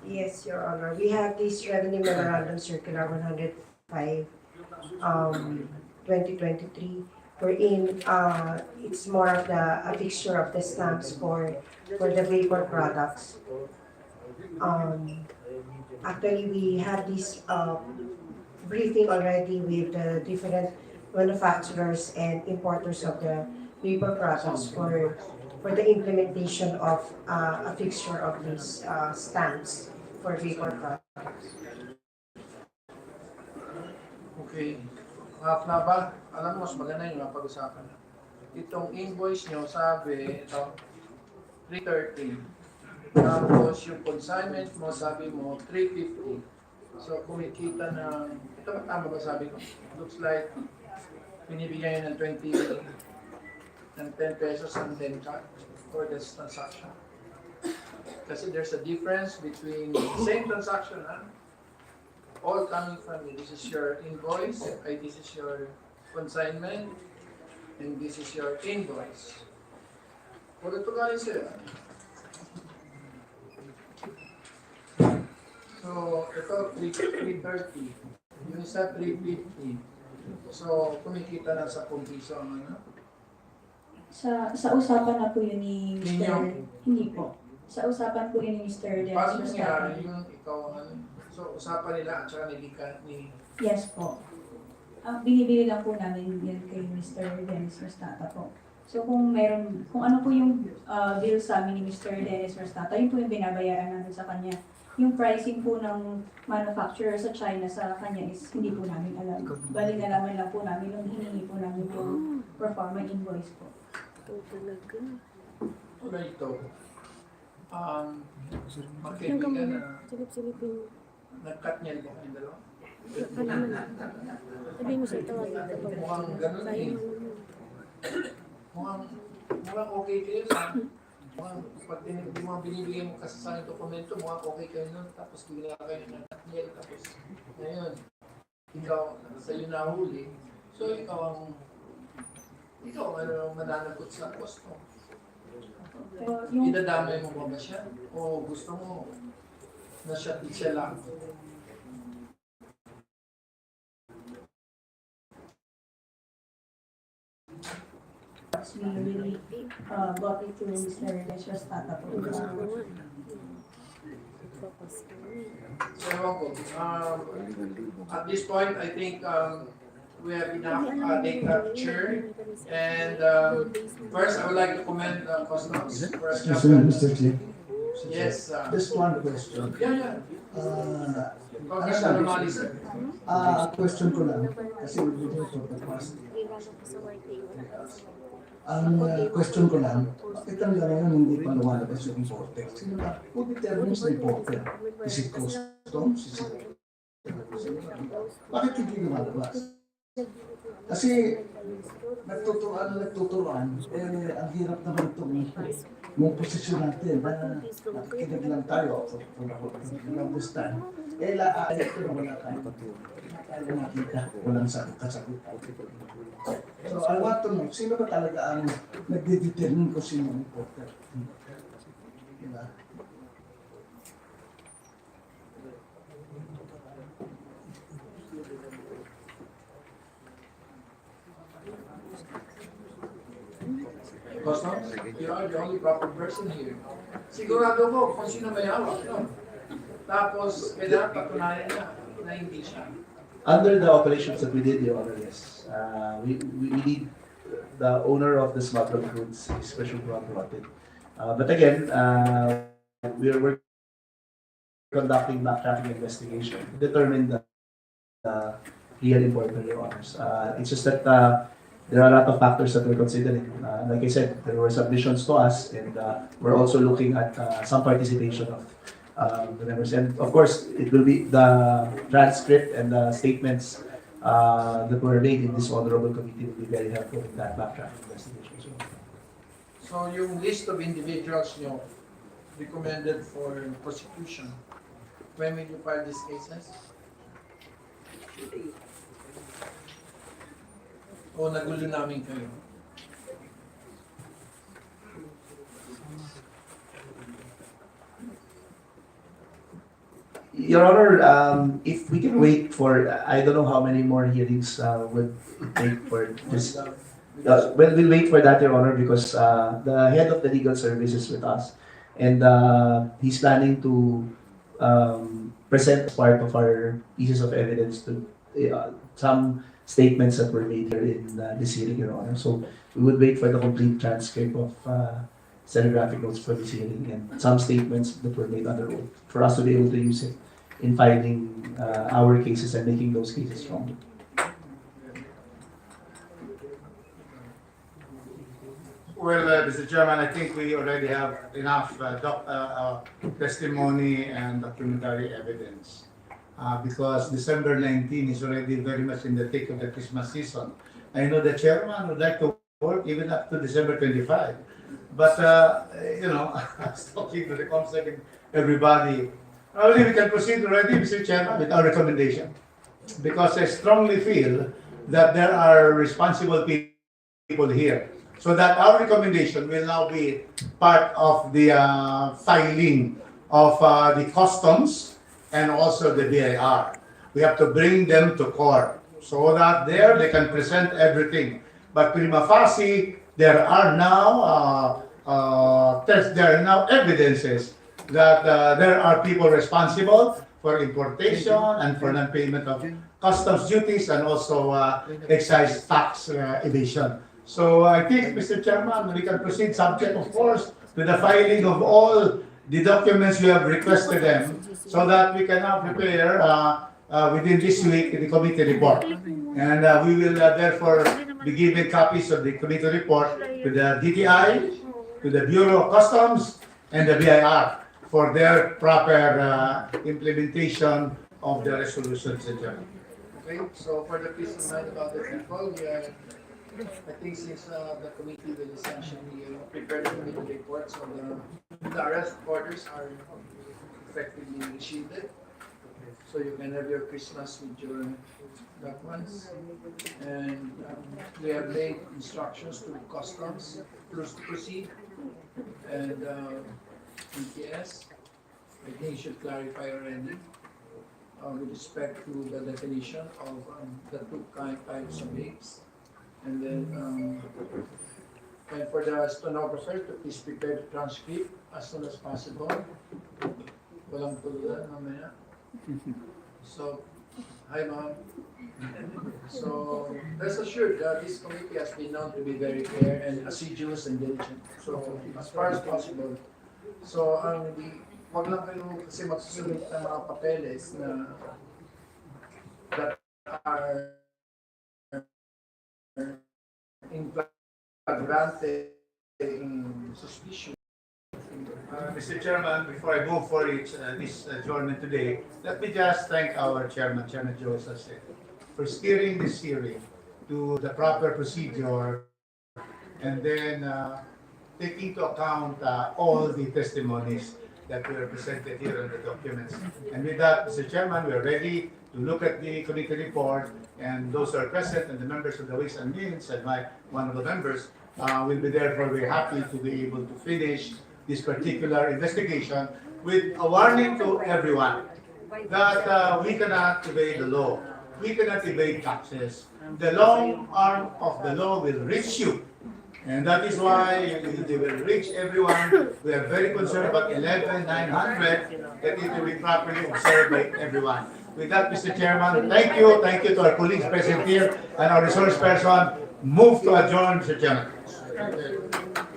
Yes, Your Honor. We have this Revenue Memorandum Circular 105, 2023, wherein it's more of a fixture of the stamps for the vapor products. Actually, we have this briefing already with the different manufacturers and importers of the vapor products for the implementation of a fixture of these stamps for vapor products. Okay. Nga ba? Alam mo, mas maganda yung napag-usapan na. Itong invoice nyo, sabi, ito, 330. Tapos yung consignment mo, sabi mo, 350. So kumikita ng, ito ba tama ba sabi ko? Looks like, binibigyan ng 20, ng 10 pesos and then cut for this transaction. Kasi there's a difference between the same transaction, all coming from you. This is your invoice, this is your consignment, and this is your invoice. Puro ito galing sila. So, ito 330, yung isa 350. So, kumikita na sa 10 piso ang Sa usapan na po yun ni Mr. Ninyo? Hindi po. Sa usapan po yun ni Mr. Dennis Paano Rostata. nangyari yung ikaw ang ano? So, usapan nila at saka ni Yes po. Binibili lang po namin yan kay Mr. Dennis Rostata po. So kung ano po yung bill sa amin ni Mr. Dennis Rostata, yun po yung binabayaran namin sa kanya. Yung pricing po ng manufacturer sa China sa kanya is hindi po namin alam. Bali nalaman lang po namin nung hiningi po namin yung performa invoice po. Wala ito. Magkaibigan na nag-cut niya ba kayong dalawa? Sabi mo siya tawagin ka pa. Mukhang ganun eh. Mukhang okay kayo sa pag binibigyan mo kasi sa dokumento, mukhang okay kayo nun, tapos bigla kayo nag-cut niya, tapos ngayon, ikaw, sa'yo nahuli. So ikaw mananagot sa costo. Idadamay mo ba siya? O gusto mo na siya lang? We really got it to Mr. Dennis Rostata po. So, ewan ko. At this point, I think we have enough data to share. And first, I would like to commend Customs for a job. Mr. Chief. Yes. Just one question. Yeah. Question ko lang, kasi we didn't talk the past. Ang question ko lang, bakit ang ngayon hindi pa lumalabas yung importer? Sino ba? Who determines the importer? Is it customs? Is it... Bakit hindi lumalabas? Kasi nagtuturuan, ang hirap naman itong yung posisyon natin na nakikinig lang tayo kung understand. Laayat ko na wala tayo. Tayo nakita, walang kasagutan. So I want to know, sino ba talaga ang nagde-determine kung sino ang importer? Diba? Customs, you are the only proper person here. Sigurado ko kung sino may hawak, no? Tapos, kailangan patunayan niya na hindi siya. Under the operations that we did, Your Honor, yes. We need the owner of the smuggled goods, special property. But again, we're conducting backtracking investigation to determine the real importer, Your Honors. It's just that there are a lot of factors that we're considering. Like I said, there were submissions to us, and we're also looking at some participation of the members. And of course, it will be the transcript and the statements that were made in this honorable committee will be very helpful in that backtrack investigation. So yung list of individuals nyo recommended for prosecution, when will you file these cases? O nagulo namin kayo? Your Honor, if we can wait for, I don't know how many more hearings would it take for this. We'll wait for that, Your Honor, because the head of the legal service is with us. And he's planning to present as part of our pieces of evidence to some statements that were made here in this hearing, Your Honor. So we would wait for the complete transcript of stenographic notes for this hearing and some statements that were made under oath for us to be able to use it in filing our cases and making those cases stronger. Well, Mr. Chairman, I think we already have enough testimony and documentary evidence because December 19 is already very much in the thick of the Christmas season. I know the chairman would like to work even up to December 25. But, I was talking to the Comsec and everybody. I believe we can proceed already, Mr. Chairman, with our recommendation. Because I strongly feel that there are responsible people here. So that our recommendation will now be part of the filing of the customs and also the BIR. We have to bring them to court so that there they can present everything. But prima facie, there are now there are now evidences that there are people responsible for importation and for non-payment of customs duties and also excise tax evasion. So I think, Mr. Chairman, we can proceed subject, of course, to the filing of all the documents you have requested them so that we can now prepare within this week the committee report. And we will therefore be giving copies of the committee report to the DTI, to the Bureau of Customs, and the BIR for their proper implementation of the resolutions, etc. Okay, so for the peace of mind about the people, we are, I think since the committee will essentially prepare the committee report, so the arrest orders are effectively shielded. So you can have your Christmas with your loved ones. And we have made instructions to customs to proceed. And ETS, I think you should clarify already with respect to the definition of the two types of vapes. And then, and for the stenographer to please prepare the transcript as soon as possible. Walang tuluyan mamaya. So, hi ma'am. So, rest assured that this committee has been known to be very fair and assiduous and diligent. So, as far as possible. So, wag lang kayo kasi magsusulit ng mga papeles na that are in flagrante in suspicion. Mr. Chairman, before I go for this adjournment today, let me just thank our chairman, Chairman Joe Sase, for steering this hearing to the proper procedure and then taking into account all the testimonies that were presented here in the documents. And with that, Mr. Chairman, we are ready to look at the committee report, and those who are present and the members of the Ways and Means and one of the members will be therefore very happy to be able to finish this particular investigation with a warning to everyone that we cannot evade the law. We cannot evade taxes. The long arm of the law will reach you. And that is why they will reach everyone. We are very concerned about 11,900 that it will be properly observed by everyone. With that, Mr. Chairman, thank you. Thank you to our colleagues present here and our resource person. Move to adjourn, Mr. Chairman.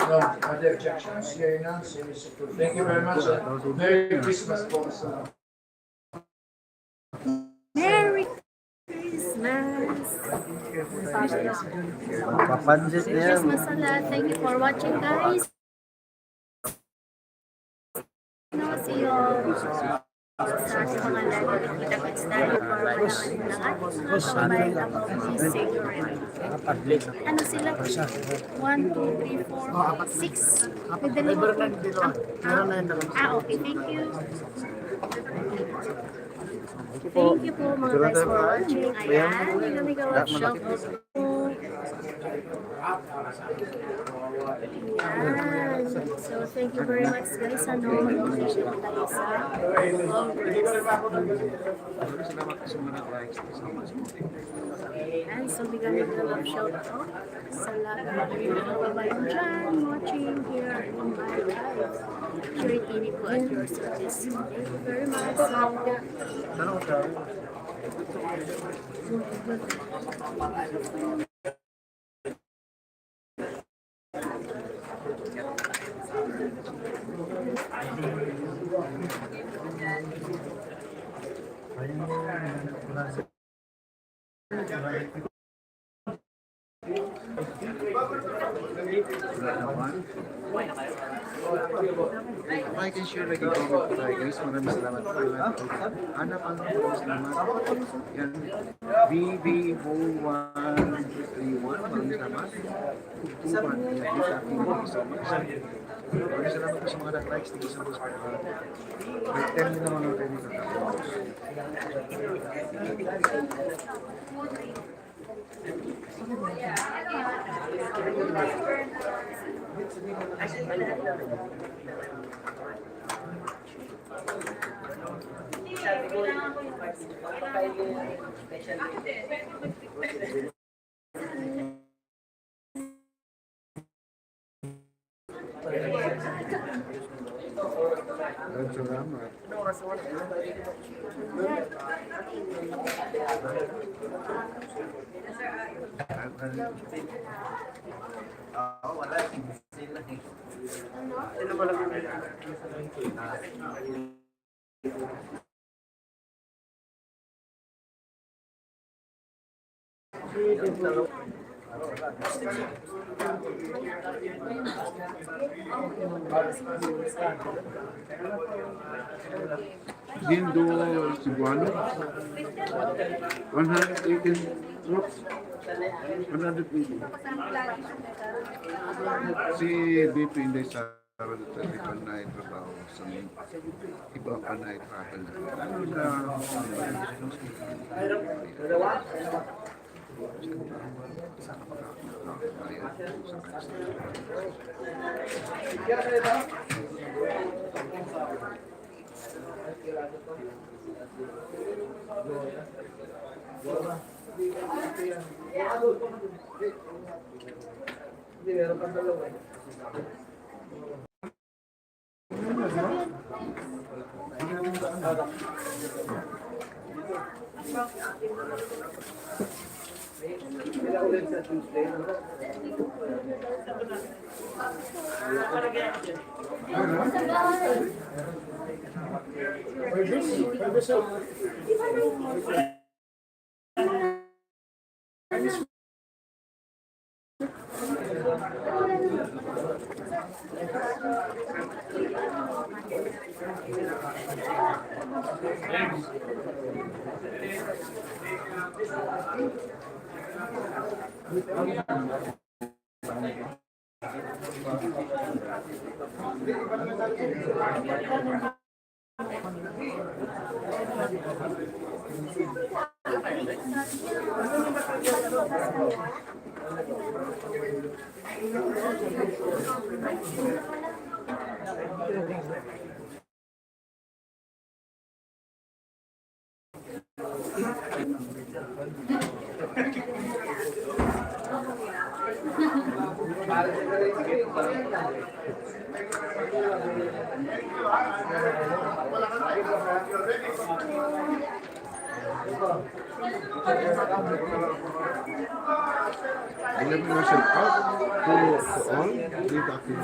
No, are there objections? Hearing none, so it's approved. Thank you very much. Merry Christmas po sa Merry Christmas! Christmas sa lahat. Thank you for watching, guys. See you all sa ating mga live. Kita-kits tayo para malaman ng ating mga kababayan about this cigarette. Ano sila? 1, 2, 3, 4, 6. Nagdalawa po. Okay. Thank you. Thank you po mga guys for watching. Ayan, nagagawa shop po. Ayan. So, thank you very much guys. Mag-appreciate tayo sa Ayan, so bigyan ng love shout out sa lahat ng mga kababayan dyan watching here in my life. Sure TV po at your service. Thank you very much. I can share lagi comment po tayo guys. Maraming salamat po. Hanap ang salamat. Yan. BB0131. Maraming salamat. Tuban. Yan. Thank you so much. Maraming salamat po sa mga nag-likes. Thank you so much. May 10 na naman ako tayo dito. Dindo Cebuano, 118 rocks, 180. Si Vape hindi sa di pa na trabaho sa iba pa na travel.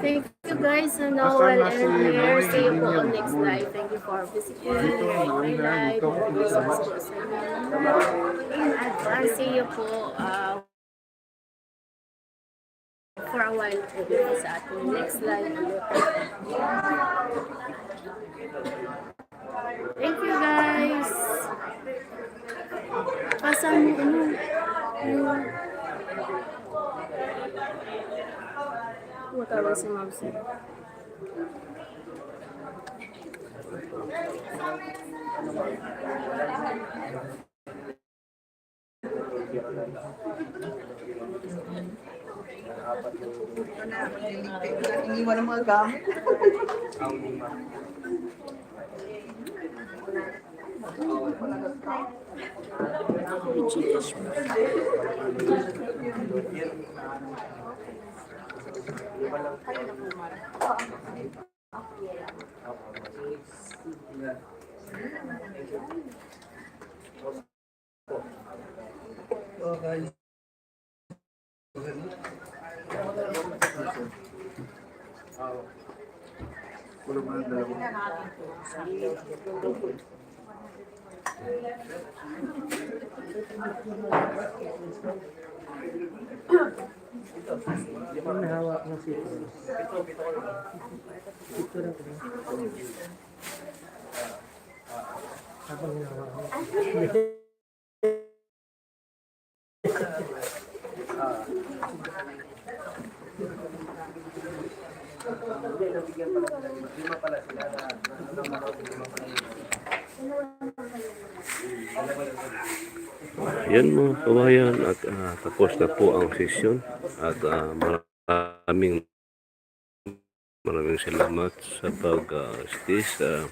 Thank you guys and all well and here. See you po on next live. Thank you for visiting here in my live. I'll see you po for a while po sa ating next live. Thank you guys. Pasang Matawag si Ma'am Sir. Hindi mo na mga gamit. Yan mga kabayan at tapos na po ang session at maraming salamat sa pag-stay sa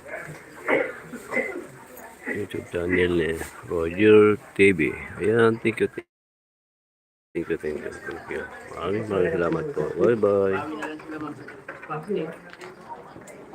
YouTube channel ni Roger TV. Ayan, thank you. Maraming salamat po. Bye bye.